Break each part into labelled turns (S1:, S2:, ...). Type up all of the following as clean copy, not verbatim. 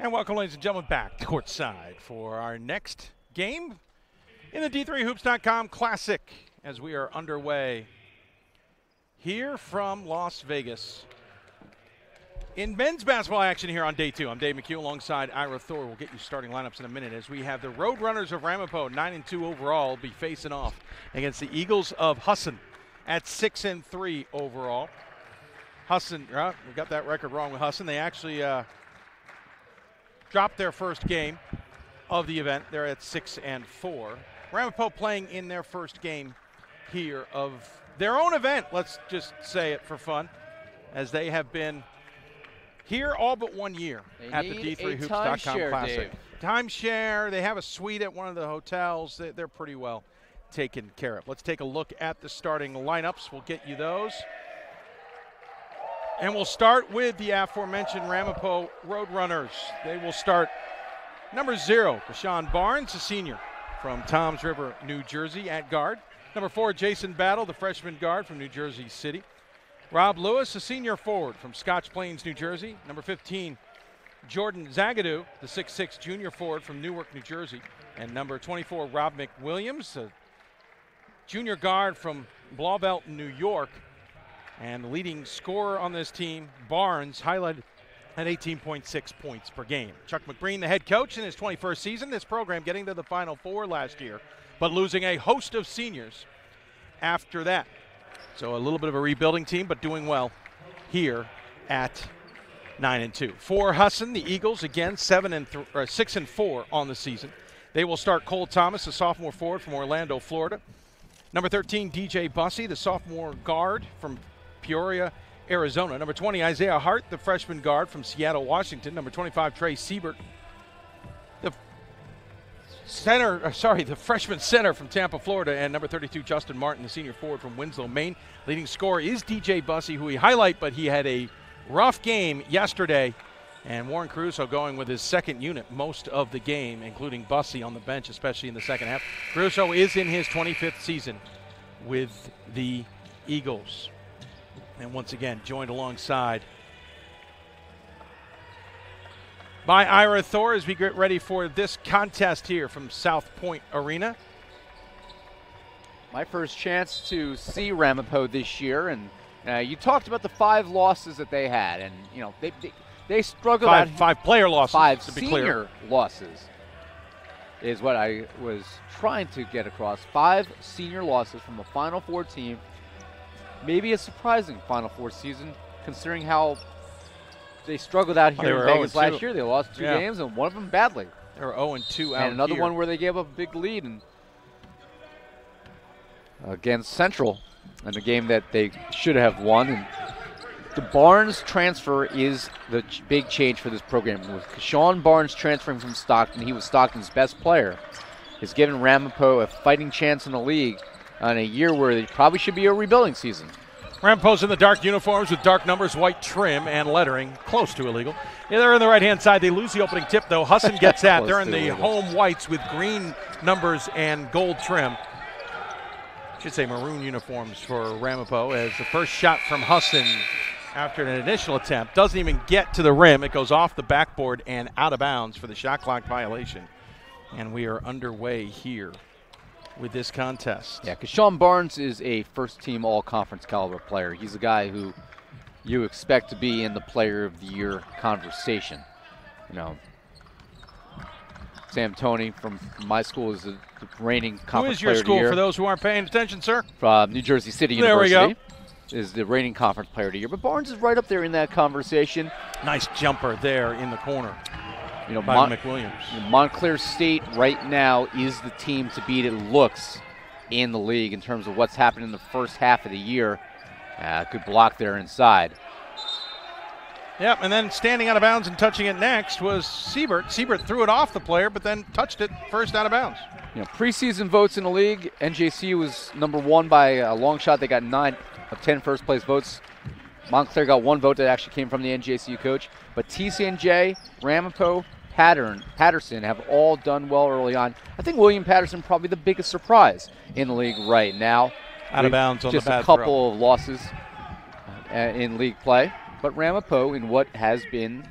S1: And welcome, ladies and gentlemen, back to courtside for our next game in the D3Hoops.com Classic as we are underway here from Las Vegas. In men's basketball action here on day two, I'm Dave McHugh alongside Ira Thor. We'll get you starting lineups in a minute as we have the Roadrunners of Ramapo, 9-2 overall, be facing off against the Eagles of Husson at 6-3 overall. Husson, we got that record wrong with Husson. They actually dropped their first game of the event. They're at 6-4. Ramapo playing in their first game here of their own event, let's just say it for fun, as they have been here all but 1 year at the D3Hoops.com Classic. Timeshare, they have a suite at one of the hotels. They're pretty well taken care of. Let's take a look at the starting lineups. We'll get you those. And we'll start with the aforementioned Ramapo Roadrunners. They will start number 0, Deshaun Barnes, a senior from Toms River, New Jersey, at guard. Number 4, Jason Battle, the freshman guard from New Jersey City. Rob Lewis, a senior forward from Scotch Plains, New Jersey. Number 15, Jordan Zagadou, the 6'6 junior forward from Newark, New Jersey. And number 24, Rob McWilliams, a junior guard from Blauvelt, New York. And the leading scorer on this team, Barnes, highlighted at 18.6 points per game. Chuck McBreen, the head coach in his 21st season. This program getting to the Final Four last year, but losing a host of seniors after that. So a little bit of a rebuilding team, but doing well here at 9-2. For Husson, the Eagles, again, 6-4 on the season. They will start Cole Thomas, a sophomore forward from Orlando, Florida. Number 13, DJ Bussey, the sophomore guard from Peoria, Arizona. Number 20, Isaiah Hart, the freshman guard from Seattle, Washington. Number 25, Trey Siebert, the freshman center from Tampa, Florida. And number 32, Justin Martin, the senior forward from Winslow, Maine. Leading scorer is DJ Bussey, who we highlight, but he had a rough game yesterday. And Warren Caruso going with his second unit most of the game, including Bussey on the bench, especially in the second half. Caruso is in his 25th season with the Eagles. And once again, joined alongside by Ira Thor as we get ready for this contest here from South Point Arena.
S2: My first chance to see Ramapo this year, and you talked about the 5 losses that they had, and you know they struggled.
S1: Five player losses.
S2: 5
S1: to be
S2: senior
S1: clear.
S2: losses is what I was trying to get across. 5 senior losses from a Final Four team. Maybe a surprising Final Four season, considering how they struggled out here in Vegas last year. They lost 2 games, and one of them badly.
S1: They were 0-2 out
S2: and another
S1: here.
S2: one where they gave up a big lead against Central in a game that they should have won. And the Barnes transfer is the big change for this program. With Sean Barnes transferring from Stockton, he was Stockton's best player. It's given Ramapo a fighting chance in the league on a year where it probably should be a rebuilding season.
S1: Ramapo's in the dark uniforms with dark numbers, white trim, and lettering. Close to illegal. Yeah, they're on the right-hand side. They lose the opening tip, though. Husson gets that. They're in the home whites with green numbers and gold trim. Should say maroon uniforms for Ramapo, as the first shot from Husson after an initial attempt doesn't even get to the rim. It goes off the backboard and out of bounds for the shot clock violation. And we are underway here with this contest.
S2: Yeah, because Sean Barnes is a first-team all-conference caliber player. He's a guy who you expect to be in the Player of the Year conversation. You know, Sam Toney from my school is the reigning conference player of the year.
S1: Who is your school, for those who aren't paying attention, sir?
S2: From New Jersey City University.
S1: There we go.
S2: Is the reigning conference player of the year. But Barnes is right up there in that conversation.
S1: Nice jumper there in the corner.
S2: You know,
S1: by McWilliams.
S2: Montclair State right now is the team to beat, it looks, in the league in terms of what's happened in the first half of the year. Good block there inside.
S1: Yep, and then standing out of bounds and touching it next was Siebert. Siebert threw it off the player, but then touched it first out of bounds.
S2: You know, preseason votes in the league, NJC was number 1 by a long shot. They got 9 of 10 first-place votes. Montclair got 1 vote that actually came from the NJCU coach. But TCNJ, Ramapo, Patterson have all done well early on. I think William Patterson probably the biggest surprise in the league right now.
S1: Out of bounds on the bad throw.
S2: Just a couple of losses in league play. But Ramapo, in what has been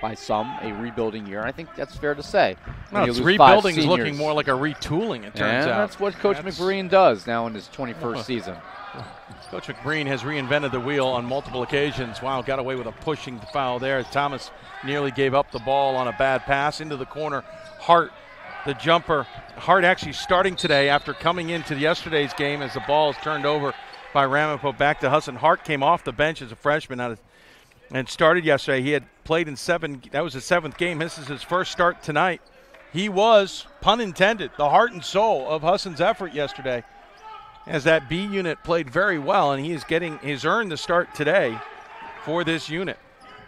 S2: by some, a rebuilding year. I think that's fair to say.
S1: No, it's rebuilding is looking more like a retooling, it turns out.
S2: That's what Coach McBreen does now in his 21st season.
S1: Coach McBreen has reinvented the wheel on multiple occasions. Wow, got away with a pushing foul there. Thomas nearly gave up the ball on a bad pass into the corner. Hart, the jumper. Hart actually starting today after coming into yesterday's game as the ball is turned over by Ramapo back to Husson. Hart came off the bench as a freshman and started yesterday. He had played in that was his 7th game. This is his first start tonight. He was, pun intended, the heart and soul of Husson's effort yesterday, as that B unit played very well, and he's earned the start today for this unit.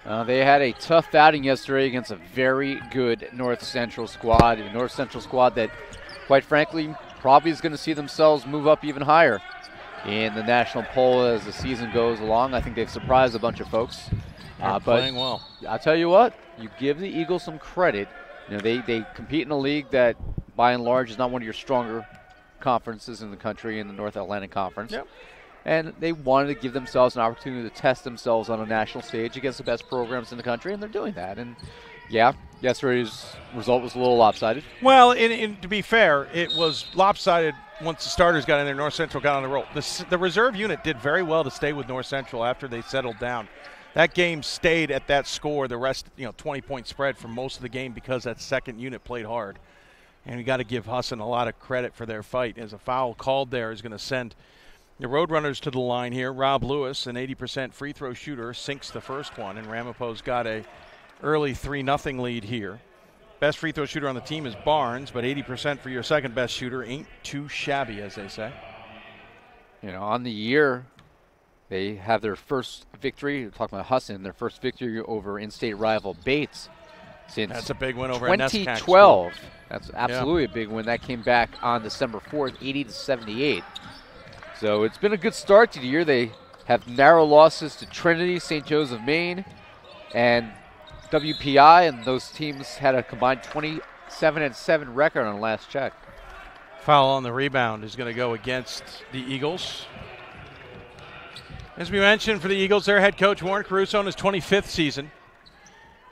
S2: They had a tough outing yesterday against a very good North Central squad, a North Central squad that, quite frankly, probably is going to see themselves move up even higher in the national poll as the season goes along. I think they've surprised a bunch of folks.
S1: But playing well.
S2: I'll tell you what, you give the Eagles some credit. You know, they compete in a league that, by and large, is not one of your stronger conferences in the country, in the North Atlantic Conference.
S1: Yep.
S2: And they wanted to give themselves an opportunity to test themselves on a national stage against the best programs in the country, and they're doing that. And yeah, yesterday's result was a little lopsided.
S1: Well, to be fair, it was lopsided once the starters got in there. North Central got on the roll. The reserve unit did very well to stay with North Central after they settled down. That game stayed at that score, the rest, 20-point spread for most of the game because that second unit played hard. And we got to give Husson a lot of credit for their fight, as a foul called there is going to send the Roadrunners to the line here. Rob Lewis, an 80% free throw shooter, sinks the first one, and Ramapo's got a early 3-0 lead here. Best free throw shooter on the team is Barnes, but 80% for your second best shooter ain't too shabby, as they say.
S2: On the year, they have their first victory. We're talking about Husson, their first victory over in-state rival Bates since
S1: that's a big win over
S2: 2012. That's absolutely a big win. That came back on December 4th, 80-78. So it's been a good start to the year. They have narrow losses to Trinity, St. Joseph, Maine, and WPI, and those teams had a combined 27-7 record on last check.
S1: Foul on the rebound is going to go against the Eagles. As we mentioned, for the Eagles, their head coach, Warren Caruso, in his 25th season.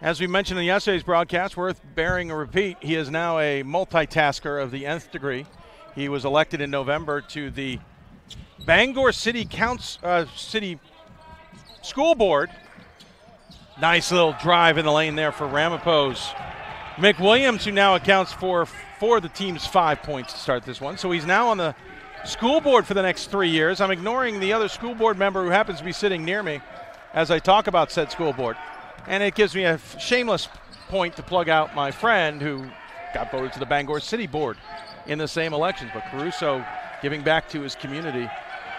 S1: As we mentioned in yesterday's broadcast, worth bearing a repeat, he is now a multitasker of the nth degree. He was elected in November to the Bangor City City School Board. Nice little drive in the lane there for Ramapo's McWilliams, who now accounts for the team's 5 points to start this one. So he's now on the school board for the next 3 years. I'm ignoring the other school board member who happens to be sitting near me as I talk about said school board. And it gives me a shameless point to plug out my friend who got voted to the Bangor City Board in the same elections. But Caruso giving back to his community.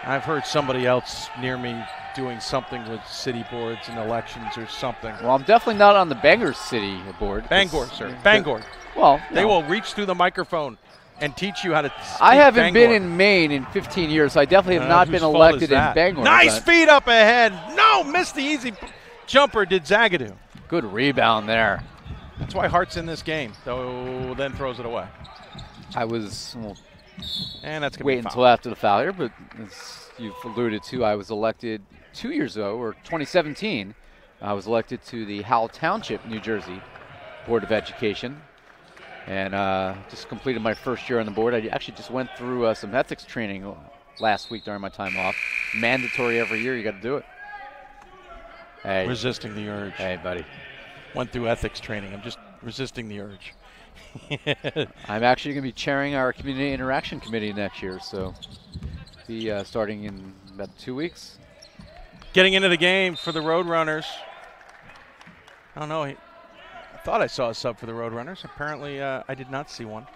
S1: I've heard somebody else near me doing something with city boards and elections or something.
S2: Well, I'm definitely not on the Bangor City board.
S1: Bangor, sir. Bangor.
S2: Well,
S1: they will reach through the microphone and teach you how to speak
S2: I haven't
S1: Bangor.
S2: been in Maine in 15 years, so I definitely have not been elected in Bangor.
S1: Nice feet up ahead. No, missed the easy jumper, did Zagadou.
S2: Good rebound there.
S1: That's why Hart's in this game, though then throws it away.
S2: I was
S1: and that's
S2: waiting until after the foul here, but as you've alluded to, I was elected 2 years ago, or 2017. I was elected to the Howell Township, New Jersey Board of Education, and just completed my first year on the board. I actually just went through some ethics training last week during my time off. Mandatory every year, you got to do it. Hey.
S1: Resisting the urge.
S2: Hey, buddy.
S1: Went through ethics training. I'm just resisting the urge.
S2: I'm actually going to be chairing our Community Interaction Committee next year, so be starting in about 2 weeks.
S1: Getting into the game for the Roadrunners. I don't know. I thought I saw a sub for the Roadrunners. Apparently, I did not see one.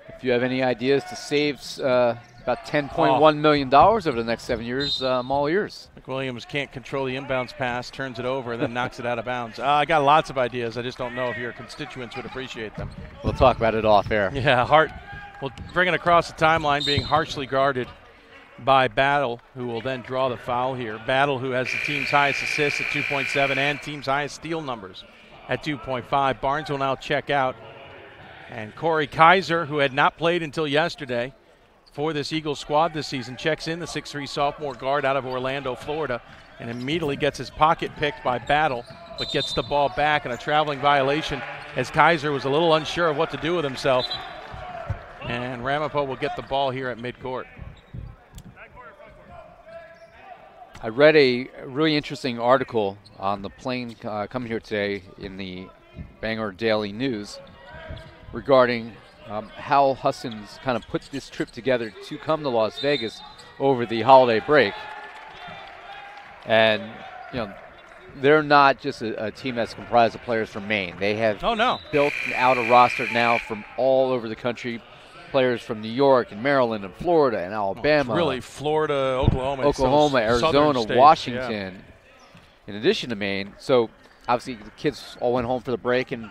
S2: If you have any ideas to save about $10.1 million over the next 7 years, I'm all ears.
S1: McWilliams can't control the inbounds pass, turns it over, and then knocks it out of bounds. I got lots of ideas. I just don't know if your constituents would appreciate them.
S2: We'll talk about it off air.
S1: Yeah, Hart will bring it across the timeline, being harshly guarded by Battle, who will then draw the foul here. Battle, who has the team's highest assists at 2.7 and team's highest steal numbers at 2.5. Barnes will now check out. And Corey Kaiser, who had not played until yesterday for this Eagles squad this season, checks in, the 6'3 sophomore guard out of Orlando, Florida, and immediately gets his pocket picked by Battle. but gets the ball back and a traveling violation as Kaiser was a little unsure of what to do with himself. And Ramapo will get the ball here at midcourt.
S2: I read a really interesting article on the plane coming here today in the Bangor Daily News regarding how Husson's kind of put this trip together to come to Las Vegas over the holiday break. And, you know, they're not just a team that's comprised of players from Maine. They have built out a roster now from all over the country. Players from New York and Maryland and Florida and Alabama.
S1: Really, Florida,
S2: Oklahoma, Arizona,
S1: states,
S2: Washington, in addition to Maine. So obviously the kids all went home for the break and,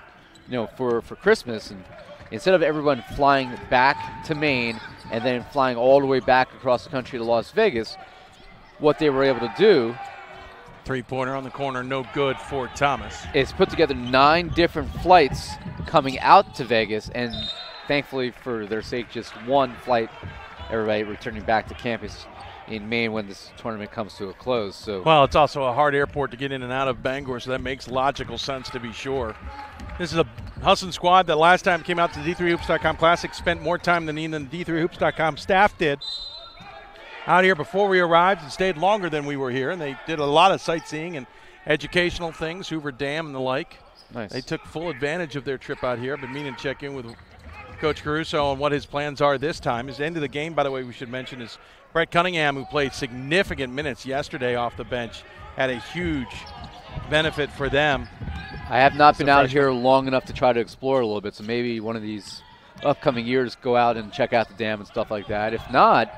S2: you know, for Christmas. And instead of everyone flying back to Maine and then flying all the way back across the country to Las Vegas, what they were able to do,
S1: three-pointer on the corner, no good for Thomas,
S2: is put together 9 different flights coming out to Vegas, and thankfully for their sake, just one flight, everybody returning back to campus in Maine when this tournament comes to a close. So,
S1: well, it's also a hard airport to get in and out of Bangor, so that makes logical sense to be sure. This is a Husson squad that last time came out to the D3Hoops.com Classic spent more time than the D3Hoops.com staff did out here before we arrived and stayed longer than we were here, and they did a lot of sightseeing and educational things, Hoover Dam and the like.
S2: Nice.
S1: They took full advantage of their trip out here. I've been meaning to check in with Coach Caruso on what his plans are this time. His end of the game, by the way, we should mention, is Brett Cunningham, who played significant minutes yesterday off the bench, had a huge benefit for them.
S2: I have not been out here long enough to try to explore a little bit, so maybe one of these upcoming years go out and check out the dam and stuff like that. If not,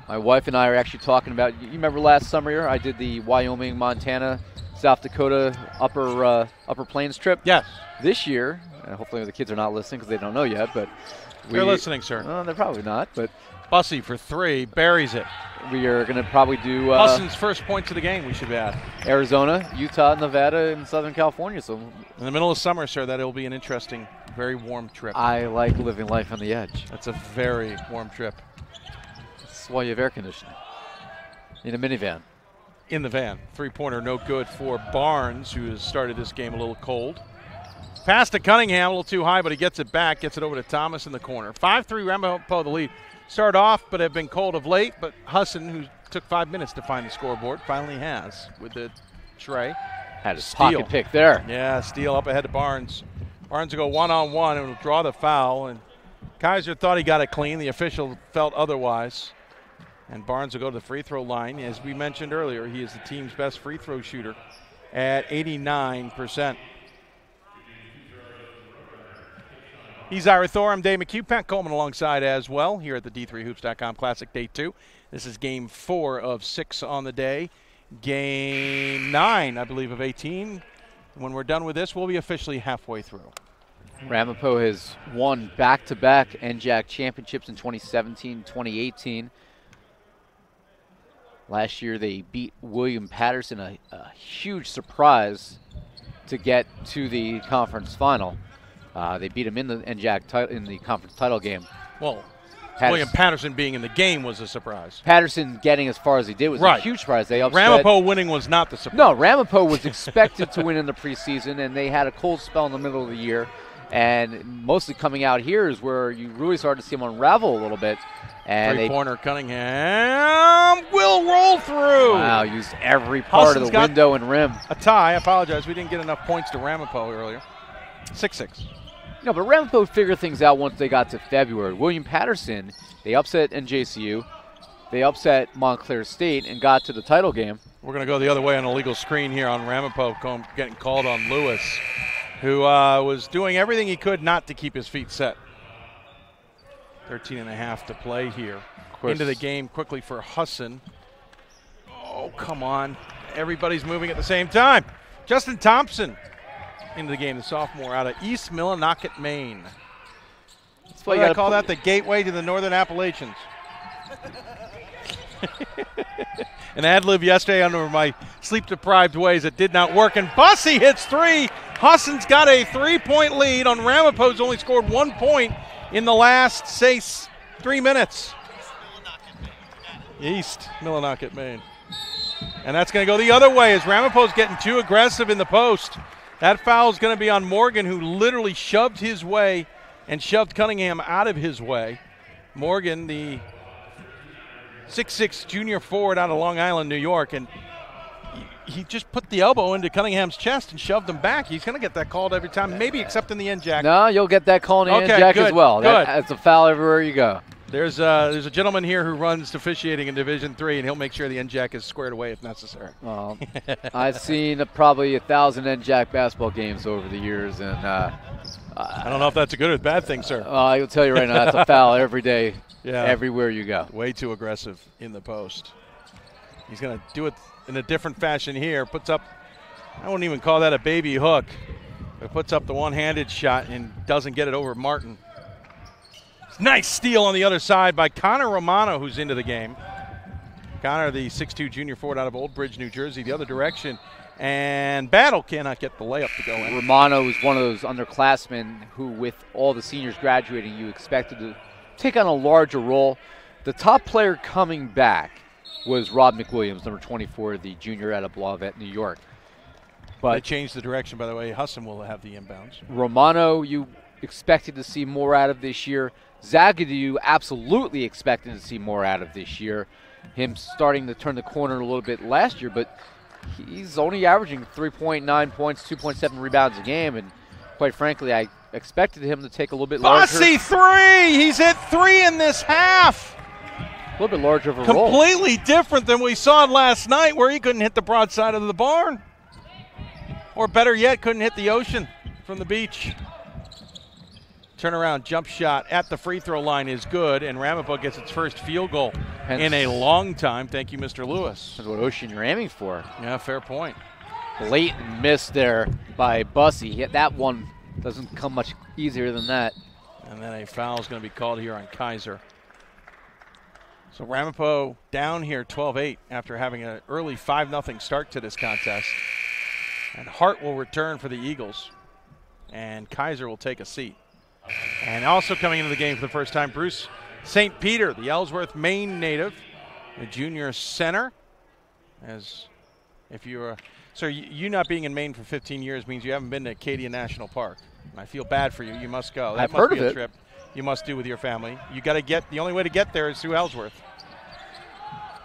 S2: my wife and I are actually talking about, you remember last summer here, I did the Wyoming, Montana, South Dakota upper plains trip?
S1: Yes.
S2: This year, and hopefully the kids are not listening because they don't know yet, but
S1: they're listening, sir.
S2: They're probably not, but
S1: Bussy for 3, buries it.
S2: We are going to probably do
S1: Husson's first points of the game, we should add.
S2: Arizona, Utah, Nevada, and Southern California. So
S1: in the middle of summer, sir, that'll be an interesting, very warm trip.
S2: I like living life on the edge.
S1: That's a very warm trip.
S2: That's why you have air conditioning in a minivan.
S1: In the van. Three-pointer no good for Barnes, who has started this game a little cold. Pass to Cunningham, a little too high, but he gets it back, gets it over to Thomas in the corner. 5-3 Ramapo, the lead. Start off, but have been cold of late, but Husson, who took 5 minutes to find the scoreboard, finally has with the tray.
S2: Had his pocket pick there.
S1: Yeah, steal up ahead to Barnes. Barnes will go one-on-one and will draw the foul, and Kaiser thought he got it clean. The official felt otherwise. And Barnes will go to the free throw line. As we mentioned earlier, he is the team's best free throw shooter at 89%. He's Ira Thor. I'm Dave McHugh. Pat Coleman alongside as well here at the D3Hoops.com Classic Day 2. This is game 4 of 6 on the day. Game 9, I believe, of 18. When we're done with this, we'll be officially halfway through.
S2: Ramapo has won back-to-back NJAC championships in 2017, 2018. Last year they beat William Patterson, a huge surprise to get to the conference final. They beat him in the NJAC in the conference title game.
S1: Well, William Patterson being in the game was a surprise.
S2: Patterson getting as far as he did was a huge surprise. They upset.
S1: Ramapo winning was not the surprise.
S2: No, Ramapo was expected to win in the preseason, and they had a cold spell in the middle of the year. And mostly coming out here is where you really started to see them unravel a little bit. And
S1: three-pointer Cunningham will roll through.
S2: Wow, used every part of the window and rim.
S1: A tie. I apologize. We didn't get enough points to Ramapo earlier. 6-6.
S2: No, but Ramapo figured things out once they got to February. William Patterson, they upset NJCU. They upset Montclair State and got to the title game.
S1: We're going to go the other way on a legal screen here on Ramapo getting called on Lewis, who was doing everything he could not to keep his feet set. 13.5 to play here. Into the game quickly for Husson. Oh, come on. Everybody's moving at the same time. Justin Thompson into the game, the sophomore out of East Millinocket, Maine. That's why I call that the gateway to the Northern Appalachians. An ad-lib yesterday under my sleep-deprived ways. It did not work, and Bussy hits 3. Husson's got a 3-point lead on Ramapo's only scored 1 point in the last, say, 3 minutes. East Millinocket, Maine. And that's going to go the other way as Ramapo's getting too aggressive in the post. That foul is going to be on Morgan, who literally shoved his way and shoved Cunningham out of his way. Morgan, the 6'6" junior forward out of Long Island, New York, and he just put the elbow into Cunningham's chest and shoved him back. He's going to get that called every time, maybe except in the end jack.
S2: No, you'll get that call in the end jack as well. That's a foul everywhere you go.
S1: There's a gentleman here who runs officiating in Division III, and he'll make sure the end jack is squared away if necessary.
S2: Well, I've seen probably 1,000 end jack basketball games over the years, and
S1: I don't know if that's a good or bad thing, sir.
S2: I will tell you right now, that's a foul every day,
S1: yeah.
S2: Everywhere you go.
S1: Way too aggressive in the post. He's going to do it in a different fashion here. Puts up, I wouldn't even call that a baby hook, but puts up the one-handed shot and doesn't get it over Martin. Nice steal on the other side by Connor Romano, who's into the game. Connor, the 6'2" junior forward out of Old Bridge, New Jersey, the other direction. And Battle cannot get the layup to go in.
S2: Romano is one of those underclassmen who, with all the seniors graduating, you expected to take on a larger role. The top player coming back was Rob McWilliams, number 24, the junior out of Blavet, New York. But
S1: they changed the direction, by the way. Husson will have the inbounds.
S2: Romano, you expected to see more out of this year. Zagadou absolutely expected to see more out of this year. Him starting to turn the corner a little bit last year, but he's only averaging 3.9 points, 2.7 rebounds a game, and quite frankly, I expected him to take a little bit larger.
S1: Bossy three! He's hit 3 in this half!
S2: A little bit larger of a role.
S1: Completely different than we saw last night, where he couldn't hit the broadside of the barn. Or better yet, couldn't hit the ocean from the beach. Turnaround jump shot at the free throw line is good, and Ramapo gets its first field goal in a long time. Thank you, Mr. Lewis.
S2: That's what ocean you're aiming for.
S1: Yeah, fair point.
S2: Blatant miss there by Bussy. That one doesn't come much easier than that.
S1: And then a foul is going to be called here on Kaiser. So Ramapo down here 12-8 after having an early 5-0 start to this contest. And Hart will return for the Eagles. And Kaiser will take a seat. And also coming into the game for the first time, Bruce St. Peter, the Ellsworth, Maine native, the junior center. As if you're, sir, you not being in Maine for 15 years means you haven't been to Acadia National Park. And I feel bad for you. You must go. That
S2: I've
S1: must
S2: heard
S1: be
S2: of
S1: a
S2: it.
S1: trip you must do with your family. You got to get, the only way to get there is through Ellsworth.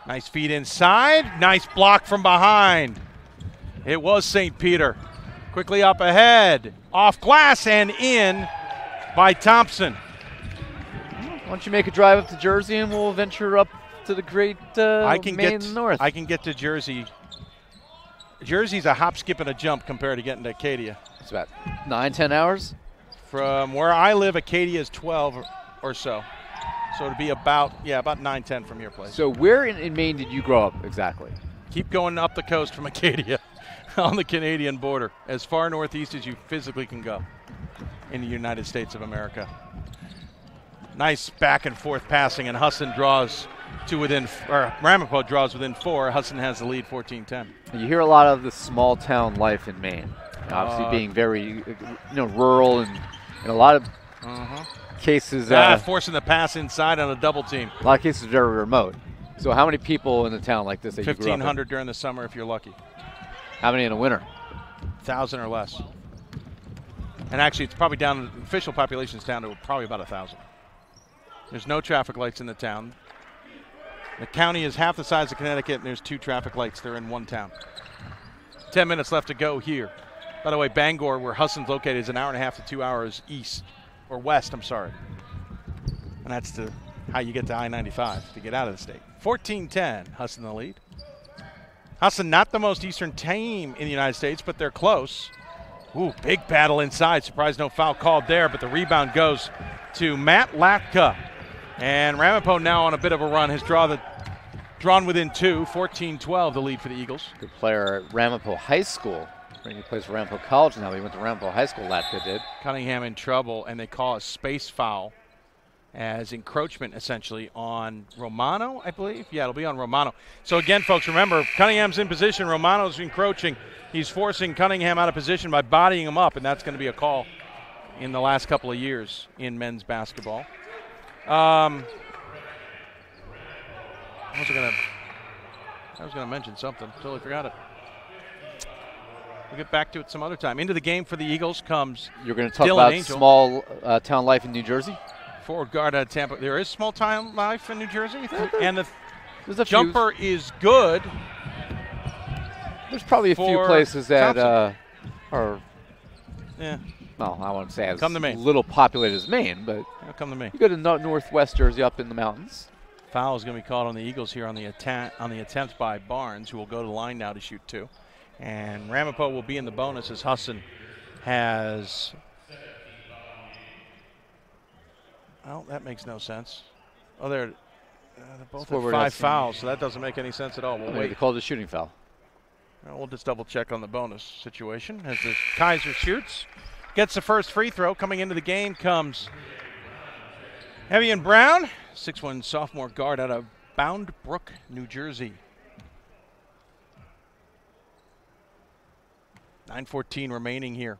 S1: Nice feed inside. Nice block from behind. It was St. Peter. Quickly up ahead. Off glass and in by Thompson.
S2: Why don't you make a drive up to Jersey and we'll venture up to the great Maine North.
S1: I can get to Jersey. Jersey's a hop, skip, and a jump compared to getting to Acadia.
S2: It's about 9-10 hours.
S1: From where I live, Acadia is 12 or so. So it'd be about 9-10 from your place.
S2: So where in Maine did you grow up exactly?
S1: Keep going up the coast from Acadia on the Canadian border, as far northeast as you physically can go in the United States of America. Nice back and forth passing, and Husson draws to within, or Ramapo draws within 4. Husson has the lead 14-10.
S2: You hear a lot of the small town life in Maine, obviously being very rural and in a lot of cases.
S1: Forcing the pass inside on a double team.
S2: A lot of cases very remote. So how many people in a town like this that you grew up in?
S1: 1,500 during the summer if you're lucky.
S2: How many in the winter?
S1: 1,000 or less. And actually, it's probably down, the official population is down to probably about 1,000. There's no traffic lights in the town. The county is half the size of Connecticut, and there's 2 traffic lights. They're in one town. 10 minutes left to go here. By the way, Bangor, where Husson's located, is an hour and a half to 2 hours east, or west, I'm sorry. And that's how you get to I-95 to get out of the state. 14-10, Husson the lead. Husson not the most eastern team in the United States, but they're close. Ooh, big battle inside. Surprised no foul called there, but the rebound goes to Matt Latka. And Ramapo now on a bit of a run has drawn within 2, 14-12 the lead for the Eagles.
S2: Good player at Ramapo High School. He plays for Ramapo College now. He went to Ramapo High School, Latka did. Cunningham
S1: in trouble, and they call a space foul as encroachment essentially on Romano, I believe. Yeah, it'll be on Romano. So again, folks, remember, Cunningham's in position. Romano's encroaching. He's forcing Cunningham out of position by bodying him up, and that's going to be a call in the last couple of years in men's basketball. I was going to mention something. Totally forgot it. We'll get back to it some other time. Into the game for the Eagles comes
S2: You're going to talk
S1: Dylan
S2: about
S1: Angel.
S2: small town life in New Jersey?
S1: Forward guard out of Tampa. There is small town life in New Jersey, and the
S2: There's a
S1: jumper is good.
S2: There's probably a few
S1: for
S2: places that are,
S1: Yeah,
S2: well, I won't say as
S1: Come to Maine.
S2: little populated as Maine, but
S1: it'll come to me.
S2: you go to northwest Jersey up in the mountains.
S1: Foul is going to be called on the Eagles here on the attempt by Barnes, who will go to the line now to shoot 2. And Ramapo will be in the bonus as Husson has. Well, that makes no sense. Oh, they're both
S2: Score
S1: at
S2: we're
S1: 5
S2: not seeing.
S1: fouls, so that doesn't make any sense at all. We'll
S2: Maybe
S1: wait.
S2: they called it a shooting foul.
S1: Well, we'll just double check on the bonus situation as the Kaiser shoots. Gets the first free throw. Coming into the game comes Evian Brown, 6'1" sophomore guard out of Bound Brook, New Jersey. 9:14 remaining here.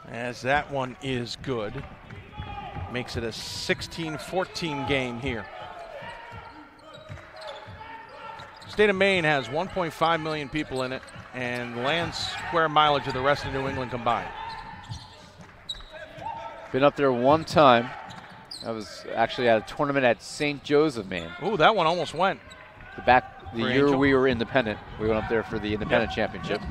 S1: As that one is good. Makes it a 16-14 game here. State of Maine has 1.5 million people in it and land square mileage of the rest of New England combined.
S2: Been up there one time. I was actually at a tournament at St. Joseph, Maine.
S1: Ooh, that one almost went.
S2: The
S1: For
S2: year
S1: Angel?
S2: we were independent. We went up there for the independent championship.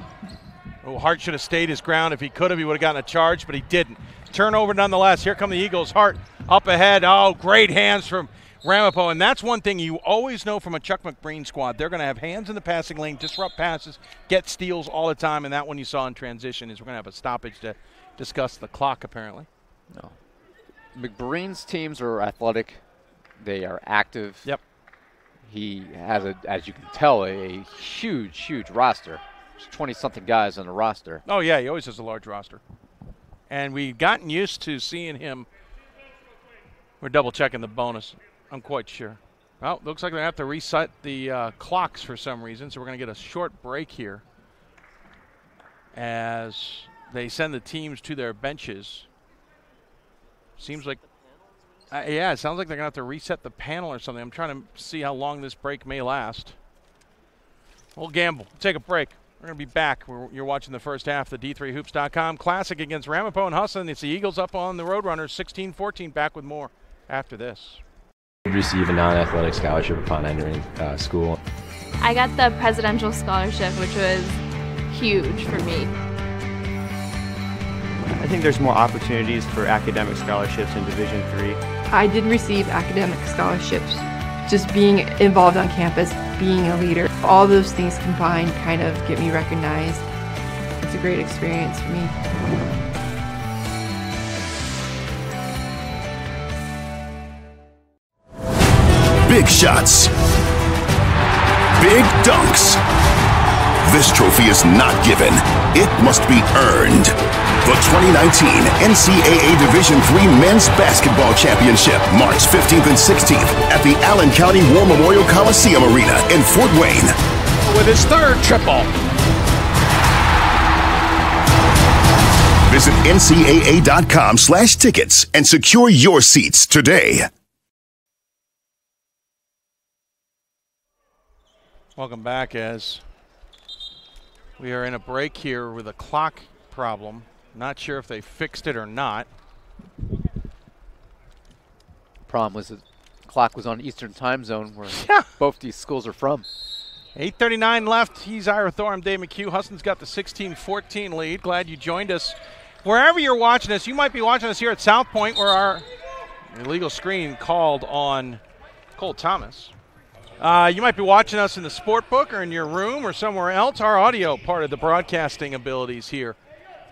S1: Oh, Hart should have stayed his ground. If he could have, he would have gotten a charge, but he didn't. Turnover nonetheless. Here come the Eagles. Hart up ahead. Oh, great hands from Ramapo. And that's one thing you always know from a Chuck McBreen squad. They're going to have hands in the passing lane, disrupt passes, get steals all the time. And that one you saw in transition is we're going to have a stoppage to discuss the clock, apparently.
S2: No. McBreen's teams are athletic. They are active.
S1: Yep.
S2: He has, as you can tell, a huge, huge roster. There's 20-something guys on the roster.
S1: Oh, yeah, he always has a large roster. And we've gotten used to seeing him. We're double-checking the bonus. I'm quite sure. Well, looks like they're going to have to reset the clocks for some reason, so we're going to get a short break here as they send the teams to their benches. Seems like, yeah, it sounds like they're going to have to reset the panel or something. I'm trying to see how long this break may last. We'll gamble. Take a break. We're going to be back. You're watching the first half of the D3Hoops.com Classic against Ramapo and Husson. It's the Eagles up on the Roadrunners, 16-14. Back with more after this.
S3: Receive a non-athletic scholarship upon entering school.
S4: I got the presidential scholarship, which was huge for me.
S5: I think there's more opportunities for academic scholarships in Division III.
S6: I did receive academic scholarships. Just being involved on campus, being a leader, all those things combined kind of get me recognized. It's a great experience for me.
S7: Big shots. Big dunks. This trophy is not given. It must be earned. The 2019 NCAA Division III Men's Basketball Championship, March 15th and 16th at the Allen County War Memorial Coliseum Arena in Fort Wayne.
S1: With his third triple.
S7: Visit ncaa.com/tickets and secure your seats today.
S1: Welcome back as we are in a break here with a clock problem. Not sure if they fixed it or not.
S2: Problem was the clock was on Eastern time zone where
S1: Yeah.
S2: both these schools are from.
S1: 8:39 left. He's Ira Thor. I'm Dave McHugh. Husson's got the 16-14 lead. Glad you joined us. Wherever you're watching us, you might be watching us here at South Point where our illegal screen called on Cole Thomas. You might be watching us in the sport book or in your room or somewhere else. Our audio part of the broadcasting abilities here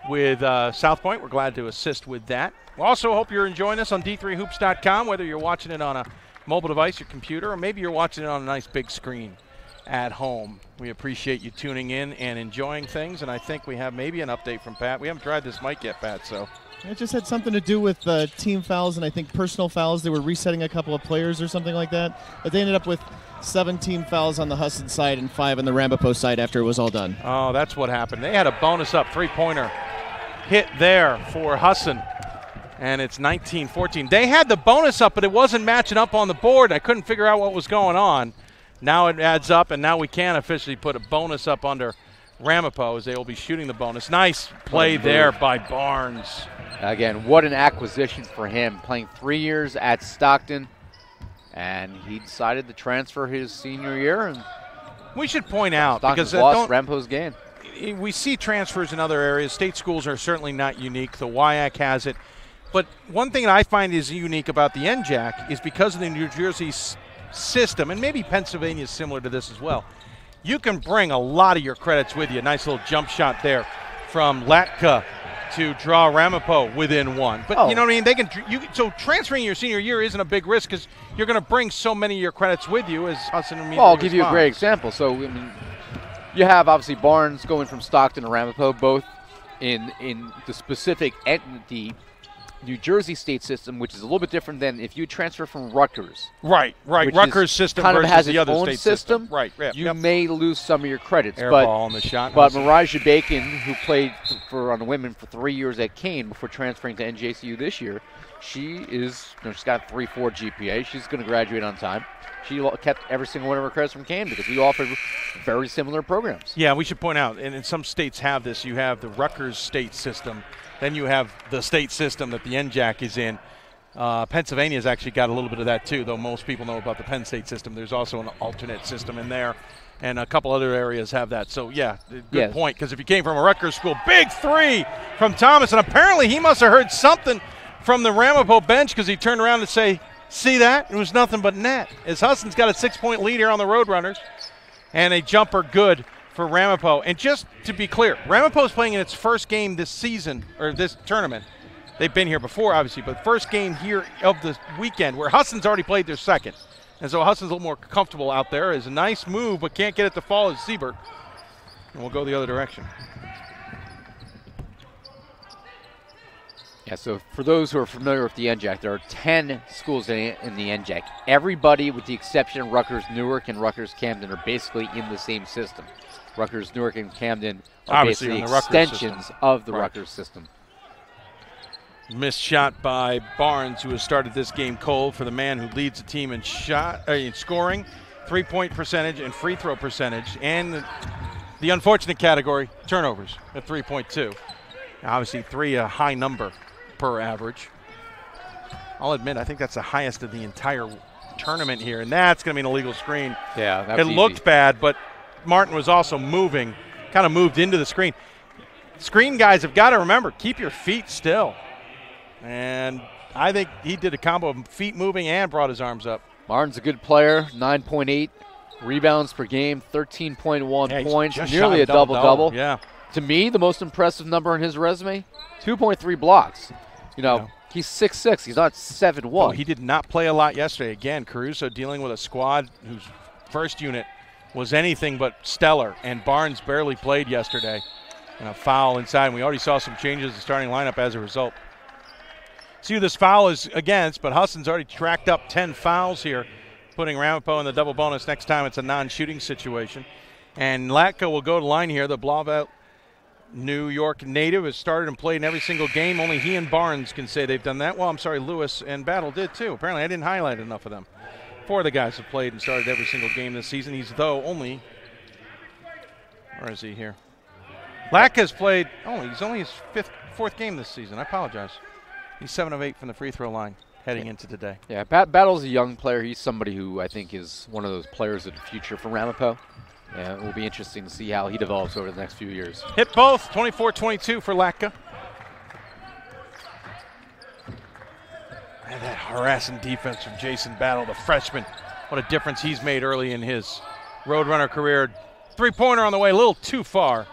S1: with South Point. We're glad to assist with that. We also hope you're enjoying us on D3Hoops.com, whether you're watching it on a mobile device, your computer, or maybe you're watching it on a nice big screen at home. We appreciate you tuning in and enjoying things, and I think we have maybe an update from Pat. We haven't tried this mic yet, Pat, so.
S8: It just had something to do with team fouls and I think personal fouls. They were resetting a couple of players or something like that. But they ended up with 7 team fouls on the Husson side and 5 on the Ramapo side after it was all done.
S1: Oh, that's what happened. They had a bonus up three-pointer hit there for Husson, and it's 19-14. They had the bonus up, but it wasn't matching up on the board. I couldn't figure out what was going on. Now it adds up, and now we can officially put a bonus up under Ramapo as they will be shooting the bonus. Nice play there by Barnes.
S2: Again, what an acquisition for him, playing 3 years at Stockton, and he decided to transfer his senior year. And
S1: we should point out,
S2: Stockton's
S1: because
S2: lost, Ramapo's gained.
S1: We see transfers in other areas. State schools are certainly not unique. The WIAC has it. But one thing that I find is unique about the NJAC is because of the New Jersey system, and maybe Pennsylvania is similar to this as well, you can bring a lot of your credits with you. Nice little jump shot there from Latka to draw Ramapo within one. But you know what I mean? So transferring your senior year isn't a big risk because you're going to bring so many of your credits with you as Husson and me.
S2: Well, I'll give you a great example. So, I mean, you have obviously Barnes going from Stockton to Ramapo, both in the specific the New Jersey state system, which is a little bit different than if you transfer from Rutgers.
S1: Right. Rutgers system
S2: kind
S1: versus
S2: of has
S1: the
S2: its
S1: other
S2: own
S1: state
S2: system.
S1: Right.
S2: You may lose some of your credits.
S1: Air ball on the shot.
S2: But Mirajah Bacon, who played on the women for 3 years at Kane before transferring to NJCU this year, she's got a 3.4 GPA. She's going to graduate on time. She kept every single one of her credits from Kane because we offer very similar programs.
S1: Yeah, we should point out, and some states have this. You have the Rutgers state system. Then you have the state system that the NJAC is in. Pennsylvania's actually got a little bit of that too, though most people know about the Penn State system. There's also an alternate system in there, and a couple other areas have that. So, yeah, good point, because if you came from a Rutgers school, big three from Thomas, and apparently he must have heard something from the Ramapo bench because he turned around to say, see that? It was nothing but net. As Husson's got a 6-point lead here on the Roadrunners, and a jumper good for Ramapo. And just to be clear, Ramapo's playing in its first game this season, or this tournament. They've been here before, obviously, but first game here of the weekend where Husson's already played their second. And so Husson's a little more comfortable out there. Is a nice move, but can't get it to fall as Siebert. And we'll go the other direction.
S2: Yeah, so for those who are familiar with the NJAC, there are 10 schools in the NJAC. Everybody, with the exception of Rutgers Newark and Rutgers Camden, are basically in the same system. Rutgers Newark and Camden are
S1: obviously
S2: basically
S1: the
S2: extensions of the Rutgers system.
S1: Missed shot by Barnes, who has started this game cold, for the man who leads the team in scoring, 3-point percentage, and free throw percentage, and the unfortunate category, turnovers at 3.2. Obviously, 3 a high number per average. I'll admit, I think that's the highest of the entire tournament here, and that's going to be an illegal screen.
S2: Yeah, that's
S1: it looked bad, but Martin was also moving, kind of moved into the screen. Screen guys have got to remember, keep your feet still. And I think he did a combo of feet moving and brought his arms up.
S2: Martin's a good player, 9.8 rebounds per game, 13.1 points, nearly a double-double.
S1: Yeah.
S2: To me, the most impressive number on his resume, 2.3 blocks. He's 6'6". He's not 7'1".
S1: Oh, he did not play a lot yesterday. Again, Caruso dealing with a squad whose first unit was anything but stellar, and Barnes barely played yesterday. And a foul inside, and we already saw some changes in the starting lineup as a result. See who this foul is against, but Husson's already tracked up 10 fouls here, putting Ramapo in the double bonus. Next time it's a non-shooting situation. And Latka will go to line here. The Blauvelt New York native has started and played in every single game. Only he and Barnes can say they've done that. Well, I'm sorry, Lewis and Battle did too. Apparently I didn't highlight enough of them. 4 of the guys have played and started every single game this season. He's only, where is he here? Latka's played, he's only his 4th game this season. I apologize. He's 7 of 8 from the free throw line heading into today.
S2: Yeah, Battle's a young player. He's somebody who I think is one of those players of the future for Ramapo. Yeah, it will be interesting to see how he develops over the next few years.
S1: Hit both, 24-22 for Latka. And that harassing defense from Jason Battle, the freshman. What a difference he's made early in his Roadrunner career. 3-pointer on the way, a little too far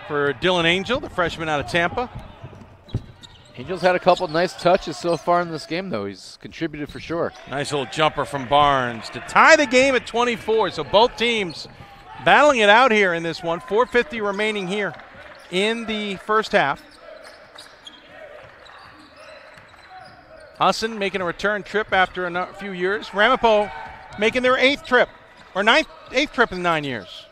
S1: for Dylan Angel, the freshman out of Tampa.
S2: Angel's had a couple nice touches so far in this game, though. He's contributed for sure.
S1: Nice little jumper from Barnes to tie the game at 24. So both teams battling it out here in this one. 4:50 remaining here in the first half. Husson making a return trip after a few years. Ramapo making their 8th trip, or 8th trip in 9 years.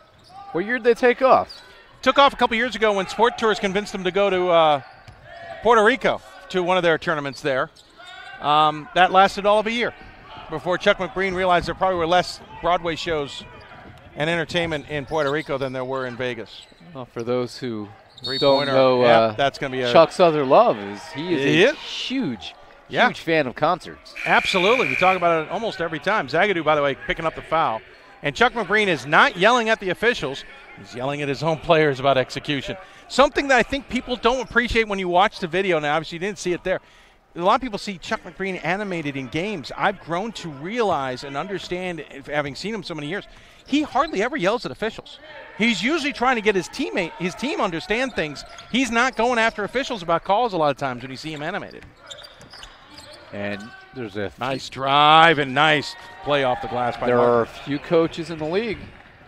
S2: What year did they take off?
S1: Took off a couple years ago when Sport Tours convinced them to go to Puerto Rico to one of their tournaments there. That lasted all of a year before Chuck McBreen realized there probably were less Broadway shows and entertainment in Puerto Rico than there were in Vegas.
S2: Well, for those who don't
S1: Three-pointer.
S2: know,
S1: Yep, that's going to be a
S2: Chuck Sutherlove is
S1: He
S2: a
S1: is.
S2: huge
S1: Yeah.
S2: fan of concerts.
S1: Absolutely. We talk about it almost every time. Zagadou, by the way, picking up the foul. And Chuck McBreen is not yelling at the officials. He's yelling at his own players about execution. Something that I think people don't appreciate when you watch the video. Now, obviously, you didn't see it there. A lot of people see Chuck McBreen animated in games. I've grown to realize and understand, having seen him so many years, he hardly ever yells at officials. He's usually trying to get his team understand things. He's not going after officials about calls a lot of times when you see him animated.
S2: And there's a
S1: Nice drive and nice play off the glass by
S2: there are a
S1: Martin.
S2: few coaches in the league